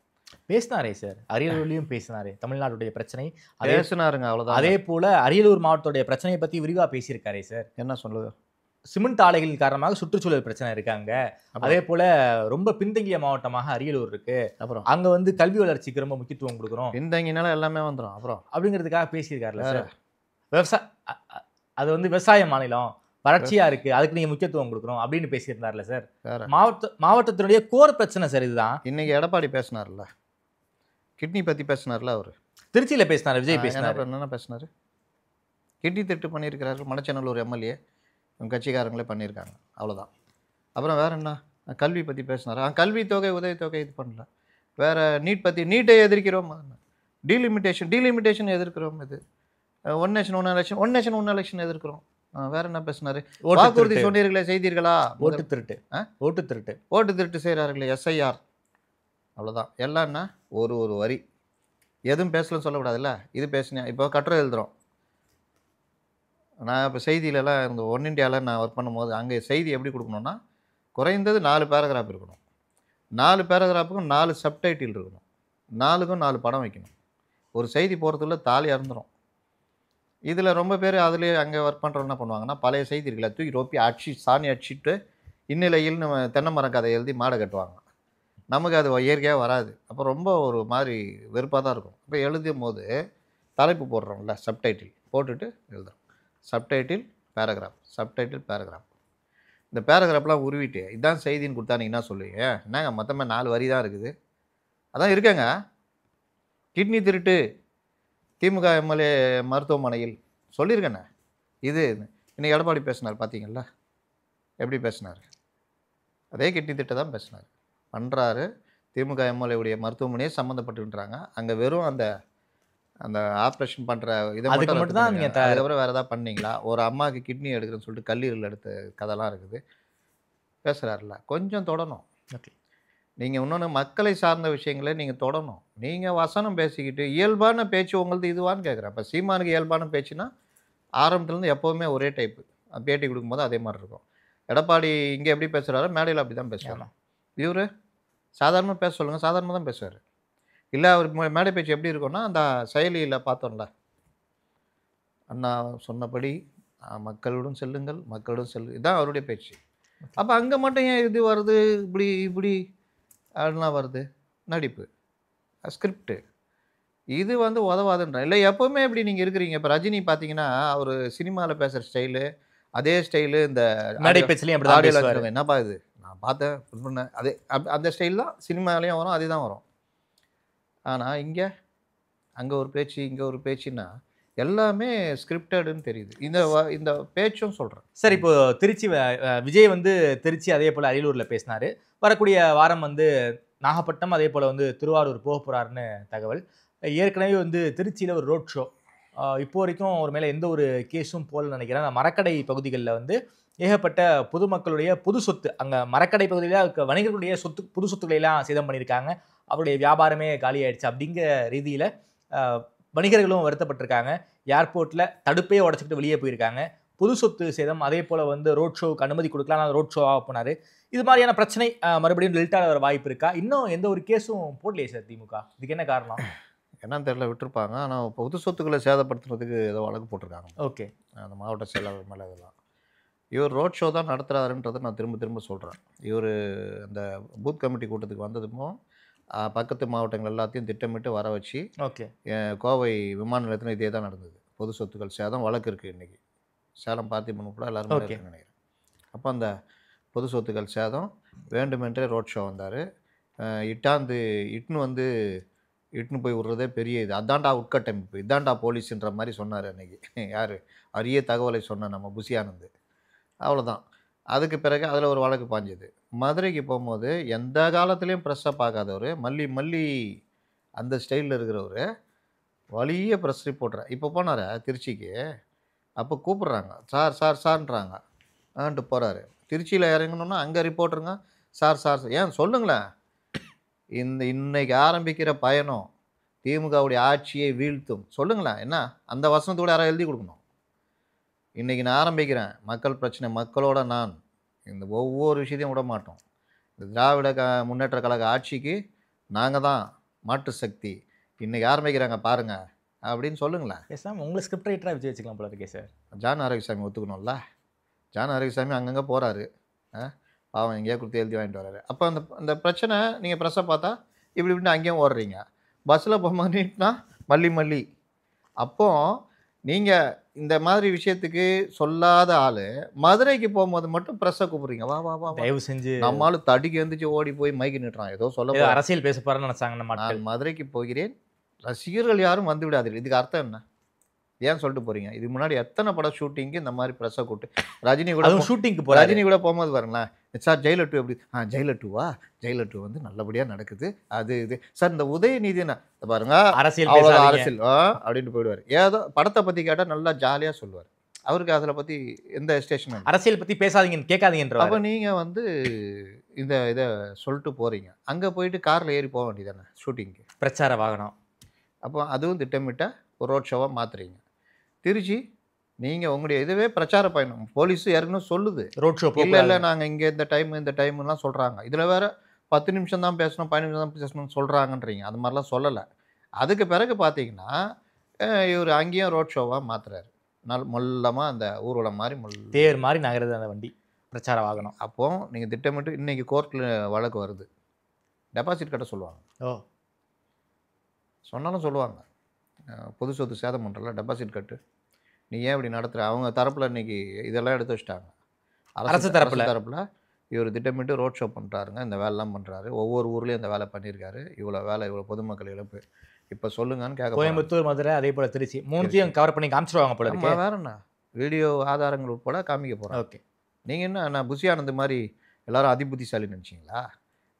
[SPEAKER 5] பேசினாரே சார், அரியலூர்லையும் பேசினாரே தமிழ்நாட்டுடைய பிரச்சனை
[SPEAKER 4] பேசினாருங்க, அவ்வளோதான்.
[SPEAKER 5] அதே போல் அரியலூர் மாவட்டத்துடைய பிரச்சனையை பற்றி விரிவாக பேசியிருக்காரே சார்.
[SPEAKER 4] என்ன சொல்லுது?
[SPEAKER 5] சிமெண்ட் ஆலைகள் காரணமாக சுற்றுச்சூழல் பிரச்சனை இருக்காங்க. அதே போல ரொம்ப பின்தங்கிய மாவட்டமாக அரியலூர் இருக்கு. அப்புறம் அங்க வந்து கல்வி வளர்ச்சிக்கு ரொம்ப முக்கியத்துவம் கொடுக்குறோம்.
[SPEAKER 4] பின்தங்கினால எல்லாமே வந்துடும் அப்புறம் அப்படிங்கிறதுக்காக
[SPEAKER 5] பேசியிருக்காருல்ல சார். அது வந்து விவசாய மாநிலம் வறட்சியா இருக்கு, அதுக்கு நீங்க முக்கியத்துவம் கொடுக்கணும் அப்படின்னு பேசியிருந்தார்ல சார். மாவட்டத்தினுடைய கோர் பிரச்சனை சார் இதுதான்.
[SPEAKER 4] இன்னைக்கு எடப்பாடி பேசினார்ல, கிட்னி பத்தி பேசினார்ல, அவர்
[SPEAKER 5] திருச்சியில பேசினார், விஜய் பேசினார்.
[SPEAKER 4] என்ன பேசினாரு? கிட்னி திட்டு பண்ணியிருக்கிறாரு மணச்சநல்லூர் எம்எல்ஏ, கட்சிக்காரங்களே பண்ணியிருக்காங்க, அவ்வளோதான். அப்புறம் வேறு என்ன? கல்வி பற்றி பேசினார். கல்வி தொகை உதவித்தொகை இது பண்ணல. வேறு நீட் பற்றி, நீட்டை எதிர்க்கிறோம், டீலிமிட்டேஷன் எதிர்க்கிறோம். இது ஒன் நேஷன் ஒன் எலெக்ஷன் எதிர்க்கிறோம். வேறு என்ன பேசினார்? வாக்குறுதி சொன்னீர்களே செய்தீர்களா?
[SPEAKER 5] ஓட்டு
[SPEAKER 4] திருட்டு செய்கிறார்களே, எஸ்ஐஆர், அவ்வளோதான். எல்லாம் என்ன ஒரு வரி, எதுவும் பேசலன்னு சொல்லக்கூடாதுல்ல. இது பேசினேன். இப்போ கட்டுரை எழுதுகிறோம், நான் இப்போ செய்தியிலலாம் இந்த ஒன் இண்டியாவில் நான் ஒர்க் பண்ணும்போது அங்கே செய்தி எப்படி கொடுக்கணும்னா குறைந்தது 4 பேராகிராஃப் இருக்கணும். 4 பேராகிராஃபுக்கும் 4 சப்டைட்டில் இருக்கணும். 4க்கும் 4 படம் வைக்கணும். ஒரு செய்தி போகிறதுக்குள்ள தாலி அறுந்துடும். இதில் ரொம்ப பேர் அதுலேயே அங்கே ஒர்க் பண்ணுறவங்க என்ன பண்ணுவாங்கன்னா, பழைய செய்தி இருக்குல்ல தூக்கி ரொப்பி சாணி அடிச்சுட்டு இந்நிலையில் நம்ம தென்னை மரம் கதை எழுதி மாடை கட்டுவாங்க. நமக்கு அது இயற்கையாக வராது. அப்போ ரொம்ப ஒரு மாதிரி வெறுப்பாக தான் இருக்கும். இப்போ எழுதும் போது தலைப்பு போடுறோம்ல, சப்டைட்டில் போட்டுட்டு எழுதுறோம். Subtitle paragraph, subtitle paragraph. இந்த பேராகிராஃப்லாம் உருவிட்டு இதான் செய்தின்னு கொடுத்தா நீங்கள் என்ன சொல்லுவீங்க? என்னங்க மொத்தமாக 4 வரி தான் இருக்குது. அதான் இருக்கேங்க. கிட்னி திருட்டு திமுக எம்எல்ஏ மருத்துவமனையில் சொல்லியிருக்கேண்ணே. இது இன்னைக்கு எடப்பாடி பேசினார் பார்த்தீங்களா? எப்படி பேசினார்? அதே கிட்னி திட்ட தான் பேசினார். பண்ணுறாரு. திமுக எம்எல்ஏவுடைய மருத்துவமனையே சம்மந்தப்பட்டுன்றாங்க. அங்கே வெறும் அந்த அந்த ஆப்ரேஷன் பண்ணுற இதை மட்டும் தான் நீங்கள் அதுக்கப்புறம் வேறு எதாவது பண்ணீங்களா? ஒரு அம்மாவுக்கு கிட்னி எடுக்கிறேன்னு சொல்லிட்டு கல்லீரல் எடுத்த கதைலாம் இருக்குது. பேசுகிறாருல, கொஞ்சம் தொடணும்.
[SPEAKER 5] ஓகே,
[SPEAKER 4] நீங்கள் இன்னொன்று மக்களை சார்ந்த விஷயங்களை நீங்கள் தொடணும். நீங்கள் வசனம் பேசிக்கிட்டு இயல்பான பேச்சு உங்களது இதுவான்னு கேட்குறேன். இப்போ சீமானுக்கு இயல்பான பேச்சுன்னா ஆரம்பத்துலேருந்து எப்போவுமே ஒரே டைப்பு. பேட்டி கொடுக்கும்போது அதே மாதிரி இருக்கும். எடப்பாடி இங்கே எப்படி பேசுகிறாரோ மேடையில் அப்படி தான் பேசுவாங்க. இவர் சாதாரணமாக பேச சொல்லுங்கள், சாதாரணமாக தான் பேசுவார். இல்லை அவருக்கு மேடை பேச்சு எப்படி இருக்கும்னா, அந்த செயலியில் பார்த்தோம்ல, அண்ணா சொன்னபடி மக்களுடன் செல்லுங்கள், மக்களுடன் இதுதான் அவருடைய பேச்சு. அப்போ அங்கே மட்டும் ஏன் இது வருது, இப்படி இப்படி அப்படிலாம் வருது? நடிப்பு, ஸ்கிரிப்டு. இது உதவாதுன்ற இல்லை. எப்போவுமே இப்படி நீங்கள் இருக்கிறீங்க. இப்போ ரஜினி பார்த்தீங்கன்னா அவர் சினிமாவில் பேசுகிற ஸ்டைலு அதே ஸ்டைலு இந்த
[SPEAKER 5] மேடை பேச்சுலையும் அப்படி தான் பேசுவார்.
[SPEAKER 4] என்னப்பா இது நான் பார்த்தேன் பண்ணேன் அதே அந்த ஸ்டைல் தான் சினிமாலேயும் வரும், அதே தான் வரும். ஆனால் இங்கே அங்கே ஒரு பேச்சு இங்கே ஒரு பேச்சுன்னா எல்லாமே ஸ்கிரிப்டடுன்னு தெரியுது. இந்த பேச்சும் சொல்கிறேன்
[SPEAKER 5] சார். இப்போ திருச்சி விஜய் திருச்சி அதே போல் அரியலூரில் பேசினார். வரக்கூடிய வாரம் நாகப்பட்டினம் அதே போல் திருவாரூர் போக போகிறாருன்னு தகவல். ஏற்கனவே திருச்சியில் ஒரு ரோட் ஷோ. இப்போ வரைக்கும் ஒரு மேலே எந்த ஒரு கேஸும் போல் நினைக்கிறேன். மரக்கடை பகுதிகளில் ஏகப்பட்ட பொதுமக்களுடைய பொது சொத்து, அங்கே மரக்கடை பகுதியில் வணிகர்களுடைய புது சொத்துக்களையெல்லாம் சேதம் பண்ணியிருக்காங்க. அவருடைய வியாபாரமே காலியாயிடுச்சு. அப்படிங்கிற ரீதியில் வணிகர்களும் வருத்தப்பட்டிருக்காங்க. ஏர்போர்ட்டில் தடுப்பே உடச்சிக்கிட்டு வெளியே போயிருக்காங்க. பொது சொத்து சேதம். அதே போல் ரோட் ஷோவுக்கு அனுமதி கொடுக்கலாம், ரோட் ஷோவாக போனார். இது மாதிரியான பிரச்சனை மறுபடியும் டெல்டாவில் வர வாய்ப்பு இருக்கா? இன்னும் எந்த ஒரு கேஸும் போடலையே சார் திமுக. இதுக்கு என்ன காரணம்?
[SPEAKER 4] என்னன்னு தெரியல, விட்டுருப்பாங்க. ஆனால் பொது சொத்துக்களை சேதப்படுத்துறதுக்கு ஏதோ வழக்கு போட்டிருக்காங்க.
[SPEAKER 5] ஓகே,
[SPEAKER 4] அந்த மாவட்ட செயலாளர் மேலே இதெல்லாம். இவர் ரோட் ஷோ தான் நடத்துகிறாருன்றதை நான் திரும்ப திரும்ப சொல்கிறேன். இவர் அந்த பூத் கமிட்டி கூட்டத்துக்கு வந்ததுமோ பக்கத்து மாவட்டங்கள் எல்லாத்தையும் திட்டமிட்டு வர வச்சு,
[SPEAKER 5] ஓகே,
[SPEAKER 4] கோவை விமான நிலையத்தில் இதே தான் நடந்தது. பொது சொத்துக்கள் சேதம் வழக்கு இருக்குது இன்றைக்கி. சேலம் பார்த்திபன் கூட எல்லாருமே இருக்குன்னு நினைக்கிறேன். அப்போ அந்த பொது சொத்துக்கள் சேதம் வேண்டுமென்றே ரோட் ஷோ வந்தார். இட்டுன்னு போய் விட்றதே பெரிய இது. அதான்டா உட்கட்டமைப்பு, இதான்டா போலீஸுன்ற மாதிரி சொன்னார் அன்றைக்கி. யார்? அரிய தகவலை சொன்ன நம்ம புசி ஆனந்த். அவ்வளோதான். அதுக்கு பிறகு அதில் ஒரு வழக்கு பாஞ்சது. மதுரைக்கு போகும்போது எந்த காலத்துலேயும் ப்ரெஸ்ஸை பார்க்காதவர், மல்லி அந்த ஸ்டைலில் இருக்கிறவர் வலிய ப்ரெஸ் ரிப்போர்ட்டரை இப்போ போனார் திருச்சிக்கு. அப்போ கூப்பிட்றாங்க, சார்ன்றாங்க. ஆன்ட்டு போகிறாரு. திருச்சியில் இறங்கணுன்னா அங்கே ரிப்போர்ட்டருங்க சார் ஏன் சொல்லுங்களேன். இன்னைக்கு ஆரம்பிக்கிற பயணம் திமுகவுடைய ஆட்சியை வீழ்த்தும் சொல்லுங்களேன். என்ன அந்த வசனத்தோடு யாராவது எழுதி கொடுக்கணும். இன்றைக்கி நான் ஆரம்பிக்கிறேன், மக்கள் பிரச்சனை, மக்களோட நான், இந்த ஒவ்வொரு விஷயத்தையும் விட மாட்டோம். இந்த திராவிட முன்னேற்ற கழக ஆட்சிக்கு நாங்கள் தான் மாற்று சக்தி, இன்றைக்கி ஆரம்பிக்கிறாங்க பாருங்கள் அப்படின்னு சொல்லுங்களேன்.
[SPEAKER 5] சார் உங்களை ஸ்கிரிப்ட் ரைட்டராக விஜய் வச்சுக்கலாம் போல இருக்கே சார்.
[SPEAKER 4] ஜான் ஆரோக்கியசாமி ஒத்துக்கணும்ல. ஜான் ஆரோக்கியசாமி அங்கங்கே போகிறாரு, பாவம் எங்கேயா கொடுத்து எழுதி வாங்கிட்டு வர்றாரு. அப்போ அந்த பிரச்சனை நீங்கள் ப்ரெஸ்ஸை பார்த்தா இப்படின்னு அங்கேயும் ஓடுறீங்க. பஸ்ஸில் போகும்போது நீட்னா மல்லி. அப்போது நீங்கள் இந்த மாதிரி விஷயத்துக்கு சொல்லாத ஆள் மதுரைக்கு போகும்போது மட்டும் ப்ரெஸ்ஸை கூப்பிட்றீங்க. வா
[SPEAKER 5] தயவு செஞ்சு.
[SPEAKER 4] நம்மளும் தடிக்கு எழுந்திரிச்சு ஓடி போய் மைக்கு நிட்டுறான். ஏதோ சொல்ல
[SPEAKER 5] அரசியல் பேச போகிறேன்னு நினச்சாங்க.
[SPEAKER 4] நான் மதுரைக்கு போகிறேன், ரசிகர்கள் யாரும் வந்து விடாதீர்கள். இதுக்கு அர்த்தம் என்ன? ஏன் சொல்லிட்டு போறீங்க? இது முன்னாடி எத்தனை படம் ஷூட்டிங்கு இந்த மாதிரி ப்ரெஸ்ஸை கூட்டு ரஜினி கூட
[SPEAKER 5] ஷூட்டிங்க்கு
[SPEAKER 4] ரஜினி கூட போகும்போது பாருங்களேன், சார் ஜெயிலர் 2 எப்படி? ஜெயிலர் 2வா? ஜெயிலர் 2 நல்லபடியாக நடக்குது. அது இது சார் இந்த உதயநிதி பாருங்க அரசியல் அப்படின்ட்டு போயிடுவார். ஏதோ படத்தை பற்றி கேட்டால் நல்லா ஜாலியாக சொல்லுவார். அவருக்கு அதில் பற்றி எந்த ஸ்டேஷன்
[SPEAKER 5] அரசியல் பற்றி பேசாதீங்கன்னு கேட்காதீங்கன்ற.
[SPEAKER 4] அப்போ நீங்கள் இதை சொல்லிட்டு போகிறீங்க. அங்கே போயிட்டு காரில் ஏறி போக வேண்டியதானே ஷூட்டிங்க்கு,
[SPEAKER 5] பிரச்சார வாகனம்.
[SPEAKER 4] அப்போ அதுவும் திட்டமிட்ட ஒரு ரோட் ஷோவாக மாற்றுறீங்க. திருச்சி நீங்கள் உங்களுடைய இதுவே பிரச்சார பயணம் போலீஸ் ஏற்கனவே சொல்லுது.
[SPEAKER 5] ரோட் ஷோ
[SPEAKER 4] இல்லை நாங்கள் இங்கே இந்த டைம்லாம் சொல்கிறாங்க. இதில் வேற 10 நிமிஷம் தான் பேசணும் 15 நிமிஷம் தான் பேசணும்னு சொல்கிறாங்கன்றீங்க. அது மாதிரிலாம் சொல்லலை. அதுக்கு பிறகு பார்த்தீங்கன்னா இவர் அங்கேயும் ரோட் ஷோவாக மாற்றுறாரு. மொல்லமாக அந்த ஊர்வலம் மாதிரி
[SPEAKER 5] தேர் மாதிரி நகருது அந்த வண்டி பிரச்சார வாகனம்.
[SPEAKER 4] அப்போ நீங்கள் திட்டமிட்டு இன்னைக்கு கோர்ட்டில் வழக்கு வருது. டெபாசிட் கட்ட சொல்லுவாங்க. சொன்னாலும் சொல்லுவாங்க, பொது சொத்து சேதம் பண்ணுறல டெபாசிட் கட்டு, நீ ஏன் இப்படி நடத்துகிற. அவங்க தரப்பில் இன்னைக்கு இதெல்லாம் எடுத்து வச்சிட்டாங்க. அரசு தரப்பில் இவர் திட்டமிட்டு ரோட் ஷோ பண்ணுறாருங்க, இந்த வேலைலாம் பண்ணுறாரு, ஒவ்வொரு ஊர்லேயும் இந்த வேலை பண்ணியிருக்காரு, இவ்வளோ வேலை, இவ்வளோ பொதுமக்கள் இழப்பு, இப்போ சொல்லுங்கன்னு கேட்க.
[SPEAKER 5] கோயம்புத்தூர், மதுரை, அதே போல் திருச்சி மூணுத்தையும் கவர் பண்ணி காமிச்சிருவாங்க போல இருக்கு.
[SPEAKER 4] வேற என்ன வீடியோ ஆதாரங்கள் உட்பட காமிக்க போகிறோம்.
[SPEAKER 5] ஓகே,
[SPEAKER 4] நீங்கள் என்ன நான் புஷி ஆனந்த் மாதிரி எல்லாரும் அதிபுத்திசாலி நினச்சிங்களா?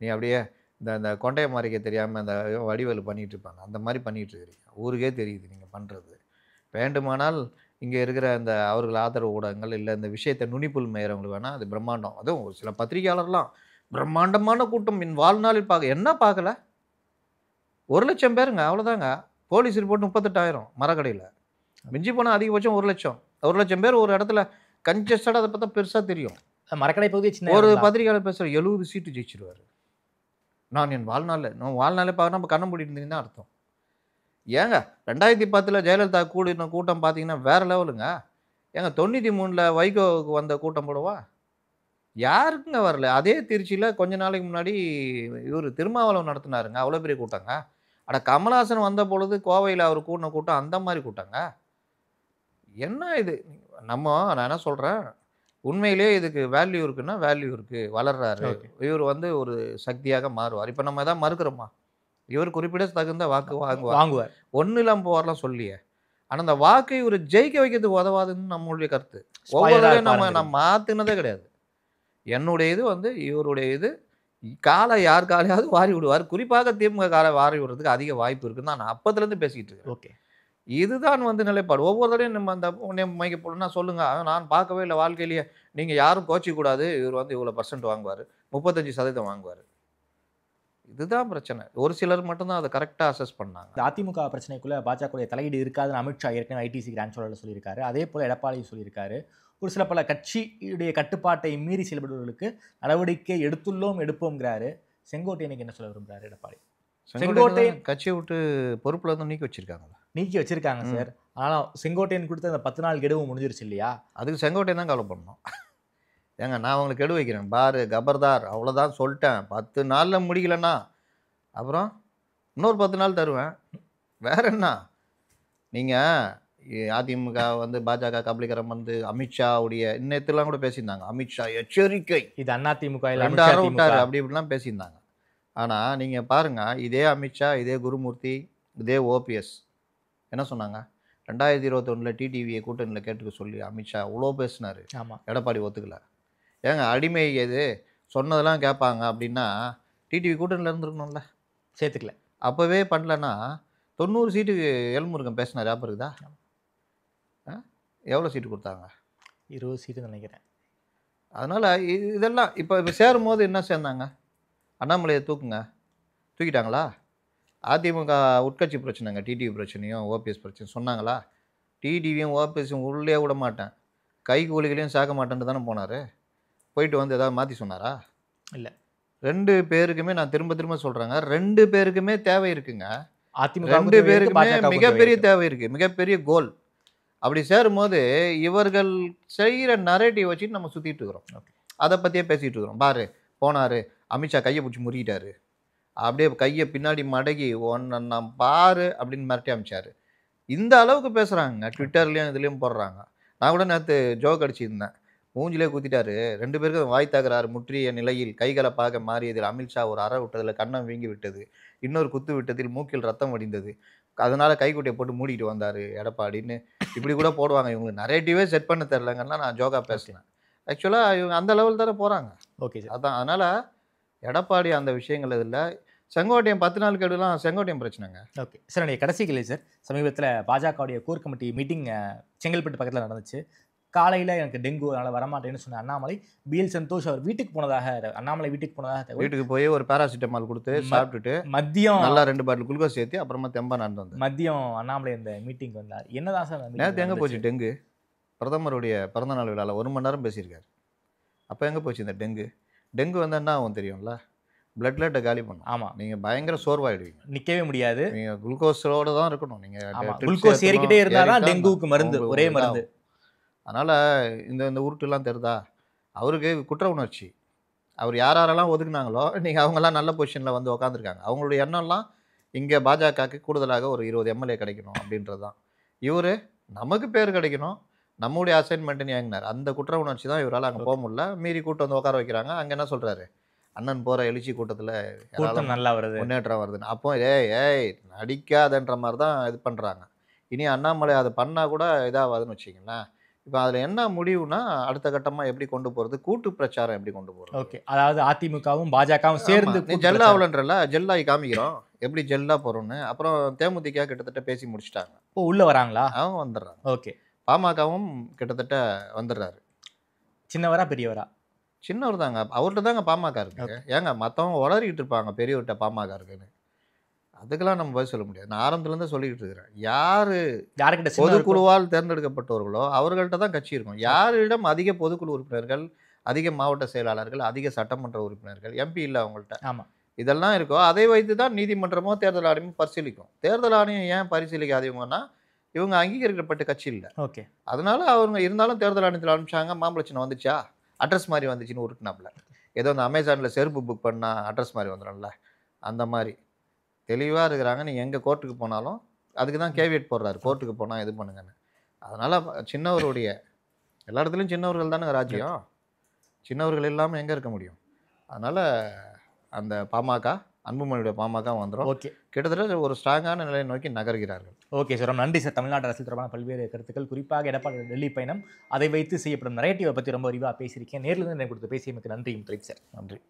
[SPEAKER 4] நீ அப்படியே இந்த கொண்டைய மாறிக்க தெரியாமல் அந்த வடிவேலு பண்ணிகிட்டு இருப்பாங்க, அந்த மாதிரி பண்ணிகிட்டு இருக்கிறீங்க. ஊருக்கே தெரியுது நீங்கள் பண்ணுறது. வேண்டுமானால் இங்கே இருக்கிற இந்த அவர்கள் ஆதரவு ஊடகங்கள் இல்லை இந்த விஷயத்தை நுனிப்புல் மேயறவங்களுக்கு வேணால் அது பிரம்மாண்டம். அதுவும் ஒரு சில பத்திரிகையாளர்லாம் பிரம்மாண்டமான கூட்டம் என் வாழ்நாளில் என்ன பார்க்கல. 1,00,000 பேருங்க, அவ்வளோதாங்க. Police report 38,000 மரக்கடையில். மிஞ்சி போனால் அதிகபட்சம் 1,00,000. 1,00,000 பேர் ஒரு இடத்துல கன்ஜஸ்டடாக அதை பார்த்தா பெருசாக தெரியும்.
[SPEAKER 5] மரக்கடை பகுதி சின்ன
[SPEAKER 4] ஒரு பத்திரிகையாளர் பேசுகிற 70 சீட்டு ஜெயிச்சிருவார். நான் என் வாழ்நாளில் பார்க்க நம்ம கண்ணை மூடிட்டு இருந்தீங்கன்னா அர்த்தம். ஏங்க 2010 ஜெயலலிதா கூடின கூட்டம் பார்த்தீங்கன்னா வேறு லெவலுங்க. ஏங்க 93 வைகோவுக்கு வந்த கூட்டம் போடவா? யாருக்குங்க வரல? அதே திருச்சியில் கொஞ்ச நாளைக்கு முன்னாடி இவர் திருமாவளவன் நடத்தினாருங்க, அவ்வளோ பெரிய கூட்டங்க. கமலஹாசன் வந்த பொழுது கோவையில் அவர் கூட்டின கூட்டம் அந்த மாதிரி கூட்டங்க. என்ன இது? நான் என்ன சொல்கிறேன், உண்மையிலேயே இதுக்கு வேல்யூ இருக்குன்னா வேல்யூ இருக்குது, வளர்றாரு இவர், ஒரு சக்தியாக மாறுவார். இப்போ நம்ம எதாவது மறுக்கிறோமா? இவர் குறிப்பிட தகுந்த வாக்கு வாங்குவார். ஒன்றும் இல்லாமல் போவார்லாம் சொல்லியே. ஆனால் அந்த வாக்கை இவர் ஜெயிக்க வைக்கிறதுக்கு உதவாதுன்னு நம்மளுடைய கருத்து. ஒவ்வொரு நம்ம மாற்றினதே கிடையாது. என்னுடைய இது இவருடைய இது காலை யார் காலையாவது வாரி விடுவார். குறிப்பாக திமுக காலை வாரி விடுறதுக்கு அதிக வாய்ப்பு இருக்குன்னு நான் அப்போதுலேருந்து பேசிக்கிட்டு இருக்கேன்.
[SPEAKER 5] ஓகே,
[SPEAKER 4] இதுதான் நிலைப்பாடு. ஒவ்வொரு தடையும் நம்ம அந்த மைக்க போடணும்னா சொல்லுங்க, நான் பார்க்கவே இல்லை வாழ்க்கையிலேயே, நீங்கள் யாரும் கோச்சிக்கூடாது, இவர் இவ்வளோ % வாங்குவார், 35% வாங்குவார். இதுதான் பிரச்சனை. ஒரு சிலர் மட்டும்தான் அதை கரெக்டாக அசஸ் பண்ணாங்க.
[SPEAKER 5] அதிமுக பிரச்சனைக்குள்ள பாஜக தலையீடு இருக்காதுன்னு அமித்ஷா ஏற்கனவே ஐடிசி கிராண்ட் சோழர் சொல்லியிருக்காரு. அதே போல் எடப்பாடியும் சொல்லியிருக்காரு. ஒரு சில பல கட்சியுடைய கட்டுப்பாட்டை மீறி செயல்படுவர்களுக்கு நடவடிக்கை எடுப்போம்ங்கிறாரு. செங்கோட்டையனுக்கு என்ன சொல்ல விரும்புகிறாரு எடப்பாடி?
[SPEAKER 4] செங்கோட்டையன் கட்சியை விட்டு பொறுப்புல இருந்து நீக்கி வச்சிருக்காங்க
[SPEAKER 5] சார். ஆனால் செங்கோட்டையன் கொடுத்த அந்த 10 நாள் கெடுவும் முடிஞ்சிருச்சு இல்லையா?
[SPEAKER 4] அதுக்கு செங்கோட்டையன் தான் கவலை பண்ணணும். ஏங்க நான் உங்களுக்கு கெடு வைக்கிறேன் பாரு, கபர்தார், அவ்வளோதான் சொல்லிட்டேன். 10 நாளில் முடிக்கலன்னா அப்புறம் இன்னொரு 10 நாள் தருவேன். வேற என்ன? நீங்கள் அதிமுக பாஜக கபலீகரம் அமித்ஷாவுடைய இன்னத்துலாம் கூட பேசியிருந்தாங்க. அமித்ஷா எச்சரிக்கை, இது
[SPEAKER 5] அதிமுக
[SPEAKER 4] விட்டார் அப்படி இப்படிலாம் பேசியிருந்தாங்க. ஆனால் நீங்கள் பாருங்கள், இதே அமித்ஷா, இதே குருமூர்த்தி, இதே ஓபிஎஸ் என்ன சொன்னாங்க? 2021 டிடிவியை கூட்டணியில் கேட்டுக்க சொல்லி அமித்ஷா இவ்வளோ பேசினார்.
[SPEAKER 5] ஆமாம்,
[SPEAKER 4] எடப்பாடி ஒத்துக்கல. ஏங்க அடிமை எது சொன்னதெல்லாம் கேட்பாங்க அப்படின்னா டிடிவி கூட்டணியில் இருந்துருக்கணும்ல,
[SPEAKER 5] சேர்த்துக்கல.
[SPEAKER 4] அப்போவே பண்ணலன்னா 90 சீட்டுக்கு எல்முருகன் பேசினார். ஞாபகம் இருக்குதா? எவ்வளோ சீட்டு கொடுத்தாங்க?
[SPEAKER 5] 20 சீட்டு நினைக்கிறேன்.
[SPEAKER 4] அதனால் இதெல்லாம் இப்போ சேரும் போது என்ன சேர்ந்தாங்க? அண்ணாமலையை தூக்கிட்டாங்களா? அதிமுக உட்கட்சி பிரச்சனைங்க, டிடிவி பிரச்சனையும் ஓபிஎஸ் பிரச்சனையும் சொன்னாங்களா? டிடிவியும் ஓபிஎஸும் உள்ளே விட மாட்டேன், கை கூலிகளையும் சேர்க்க மாட்டேன்னு தானே போனார். போயிட்டு ஏதாவது மாற்றி சொன்னாரா? இல்லை. 2 பேருக்குமே நான் திரும்ப சொல்கிறேங்க, 2 பேருக்குமே தேவை இருக்குங்க. அதிமுக 2 பேருக்குமே மிகப்பெரிய தேவை இருக்குது, மிகப்பெரிய கோல். அப்படி சேரும்போது இவர்கள் செய்கிற நரேட்டிவ் வச்சுட்டு நம்ம சுற்றிட்டு இருக்கிறோம், அதை பற்றியே பேசிகிட்டு இருக்கிறோம். பாரு போனார், அமித்ஷா கையை பிடிச்சி முறிக்கிட்டாரு, அப்படியே கையை பின்னாடி மடக்கி நான் பாரு அப்படின்னு மிரட்டி அமிச்சார். இந்த அளவுக்கு பேசுகிறாங்க, ட்விட்டர்லேயும் இதுலேயும் போடுறாங்க. நான் கூட நேற்று ஜோக் அடிச்சிருந்தேன், மூஞ்சிலே குத்திட்டாரு. 2 பேருக்கும் வாய் தகராறு முற்றிய நிலையில் கைகலப்பாக மாறியதில் அமித்ஷா ஒரு அறை விட்டதில் கண்ணம் வீங்கி விட்டது, இன்னொரு குத்து விட்டதில் மூக்கில் ரத்தம் வடிந்தது, அதனால் கைக்குட்டியை போட்டு மூடிட்டு வந்தார் எடப்பாடின்னு இப்படி கூட போடுவாங்க. இவங்களுக்கு நரேட்டிவே செட் பண்ண தெரிலங்கன்னா நான் ஜோகா பேசினேன். ஆக்சுவலாக இவங்க அந்த லெவல் தானே போகிறாங்க.
[SPEAKER 5] Okay sir.
[SPEAKER 4] அதான், அதனால் எடப்பாடி அந்த விஷயங்கள் இதில் செங்கோட்டையன் 10 நாள் கெடுலாம் செங்கோட்டையன் பிரச்சனைங்க.
[SPEAKER 5] ஓகே சார், என்னுடைய கடைசி கேள்வி சார். சமீபத்தில் பாஜகவுடைய கோர் கமிட்டி மீட்டிங் செங்கல்பட்டு பக்கத்தில் நடந்துச்சு. காலையில் எனக்கு டெங்கு அதனால் வரமாட்டேன்னு சொன்ன அண்ணாமலை, பிஎல் சந்தோஷ் அவர் வீட்டுக்கு போனதாக, அண்ணாமலை வீட்டுக்கு போனதாக, வீட்டுக்கு
[SPEAKER 4] போய் ஒரு பேராசிட்டமால் கொடுத்து சாப்பிட்டுட்டு
[SPEAKER 5] மதியம்
[SPEAKER 4] நல்லா 2 பாட்டில் குளுக்கோஸ் சேர்த்து அப்புறமா தெம்பா நடந்து வந்து
[SPEAKER 5] மதியம் அண்ணாமலை இந்த மீட்டிங் வந்தார். என்னதான் சார்
[SPEAKER 4] நேற்று எங்கே போச்சு டெங்கு? பிரதமருடைய பிறந்தநாள் விழாவில் 1 மணி நேரம் பேசியிருக்காரு. அப்போ எங்கே போச்சு இந்த டெங்கு வந்து என்ன ஆகும் தெரியும்ல, பிளட்லெட்டை காலி பண்ணும்.
[SPEAKER 5] ஆமாம்,
[SPEAKER 4] நீங்கள் பயங்கர சோர்வாயிடுவீங்க,
[SPEAKER 5] நிற்கவே முடியாது.
[SPEAKER 4] நீங்கள் குளுக்கோஸோடு தான் இருக்கணும்.
[SPEAKER 5] ஆமாம்,
[SPEAKER 4] நீங்கள்
[SPEAKER 5] குளுக்கோஸ் ஏறிக்கிட்டே இருந்தால் தான் டெங்குவுக்கு மருந்து, ஒரே மருந்து.
[SPEAKER 4] அதனால் இந்த உருட்டுலாம் தெரிதா, அவருக்கு குற்ற உணர்ச்சி. அவர் யாரெல்லாம் ஒதுக்குனாங்களோ நீங்கள் அவங்கெல்லாம் நல்ல பொசிஷனில் வந்து உக்காந்துருக்காங்க. அவங்களுடைய எண்ணம்லாம் இங்கே பாஜகவுக்கு கூடுதலாக ஒரு 20 எம்எல்ஏ கிடைக்கணும் அப்படின்றது தான். இவர் நமக்கு பேர் கிடைக்கணும், நம்முடைய அசைன்மெண்ட்டுன்னு ஏங்கினார். அந்த குற்ற உணர்ச்சி தான் இவரால் அங்கே போக முடியல. மீறி கூட்டம் வந்து உட்கார வைக்கிறாங்க. அங்கே என்ன சொல்கிறாரு, அண்ணன் போகிற எழுச்சி கூட்டத்தில்
[SPEAKER 5] கூட்டம் நல்லா வருது,
[SPEAKER 4] முன்னேற்றம் வருதுன்னு. அப்போ ஏய் நடிக்காதன்ற மாதிரி தான் இது பண்ணுறாங்க. இனி அண்ணாமலை அதை பண்ணால் கூட இதாகாதுன்னு வச்சிங்களேன். இப்போ அதில் என்ன முடிவுனா, அடுத்த கட்டமாக எப்படி கொண்டு போகிறது, கூட்டு பிரச்சாரம் எப்படி கொண்டு போகிறது.
[SPEAKER 5] ஓகே, அதாவது அதிமுகவும் பாஜகவும் சேர்ந்து
[SPEAKER 4] ஜெல்லாவலன்றல ஜெல்லாகி காமிக்கிறோம் எப்படி ஜெல்லாக போகிறோன்னு. அப்புறம் தேமுதிக கிட்டத்தட்ட பேசி முடிச்சிட்டாங்க.
[SPEAKER 5] இப்போ உள்ளே வராங்களா?
[SPEAKER 4] அவங்க வந்துடுறாங்க.
[SPEAKER 5] ஓகே,
[SPEAKER 4] பாமகவும் கிட்டத்தட்ட வந்துடுறாரு.
[SPEAKER 5] சின்னவரா பெரியவரா?
[SPEAKER 4] சின்னவர் தாங்க, அவர்கிட்ட தாங்க பாமக இருக்கு. ஏங்க மற்றவங்க வளரிக்கிட்டு இருப்பாங்க பெரியவர்கிட்ட பாமக இருக்குன்னு, அதுக்கெல்லாம் நம்ம பதில் சொல்ல முடியாது. நான் ஆரம்பத்துலேருந்து சொல்லிக்கிட்டு இருக்கிறேன்,
[SPEAKER 5] யாருக்கிட்ட
[SPEAKER 4] பொதுக்குழுவால் தேர்ந்தெடுக்கப்பட்டவர்களோ அவர்கள்ட்ட தான் கட்சி இருக்கும். யாரிடம் அதிக பொதுக்குழு உறுப்பினர்கள், அதிக மாவட்ட செயலாளர்கள், அதிக சட்டமன்ற உறுப்பினர்கள், எம்பி இல்லை அவங்கள்ட்ட,
[SPEAKER 5] ஆமாம்,
[SPEAKER 4] இதெல்லாம் இருக்கோ அதை வைத்து தான் நீதிமன்றமோ தேர்தல் ஆணையமோ பரிசீலிக்கும். தேர்தல் ஆணையம் ஏன் பரிசீலிக்காதவங்கன்னா, இவங்க அங்கீகரிக்கப்பட்ட கட்சி இல்லை.
[SPEAKER 5] ஓகே,
[SPEAKER 4] அதனால அவங்க இருந்தாலும் தேர்தல் ஆணையத்தில் அனுப்பிச்சாங்க. மாம்பழச்சினம் வந்துச்சா, அட்ரஸ் மாதிரி வந்துச்சுன்னு உருட்டினாப்புல. ஏதோ அந்த அமேசானில் செருப்பு புக் பண்ணால் அட்ரஸ் மாதிரி வந்துடும்ல, அந்த மாதிரி தெளிவாக இருக்கிறாங்க. நீங்கள் எங்கே கோர்ட்டுக்கு போனாலும் அதுக்கு தான் கேவியட் போடுறாரு, கோர்ட்டுக்கு போனால் இது பண்ணுங்கன்னு. அதனால் சின்னவருடைய எல்லா இடத்துலையும் சின்னவர்கள் தானே ராஜ்யம், சின்னவர்கள் இல்லாமல் எங்கே இருக்க முடியும். அதனால் அந்த பாமக, அன்புமணியுடைய பாமக வந்துடும்.
[SPEAKER 5] ஓகே,
[SPEAKER 4] கிட்டத்தட்ட ஒரு ஸ்ட்ராங்கான நிலையை நோக்கி நகர்கிறார்கள்.
[SPEAKER 5] ஓகே சார், நன்றி சார். தமிழ்நாடு அரசியல் தொடர்பான பல்வேறு கருத்துக்கள், குறிப்பாக எடப்பாடி டெல்லி பயணம், அதை வைத்து செய்யப்படும் நரேட்டிவை பற்றி ரொம்ப விரிவாக பேசியிருக்கேன். நேரில் இருந்து கொடுத்து பேசியமைக்கு நன்றி முத்துரைத் சார்.
[SPEAKER 4] நன்றி.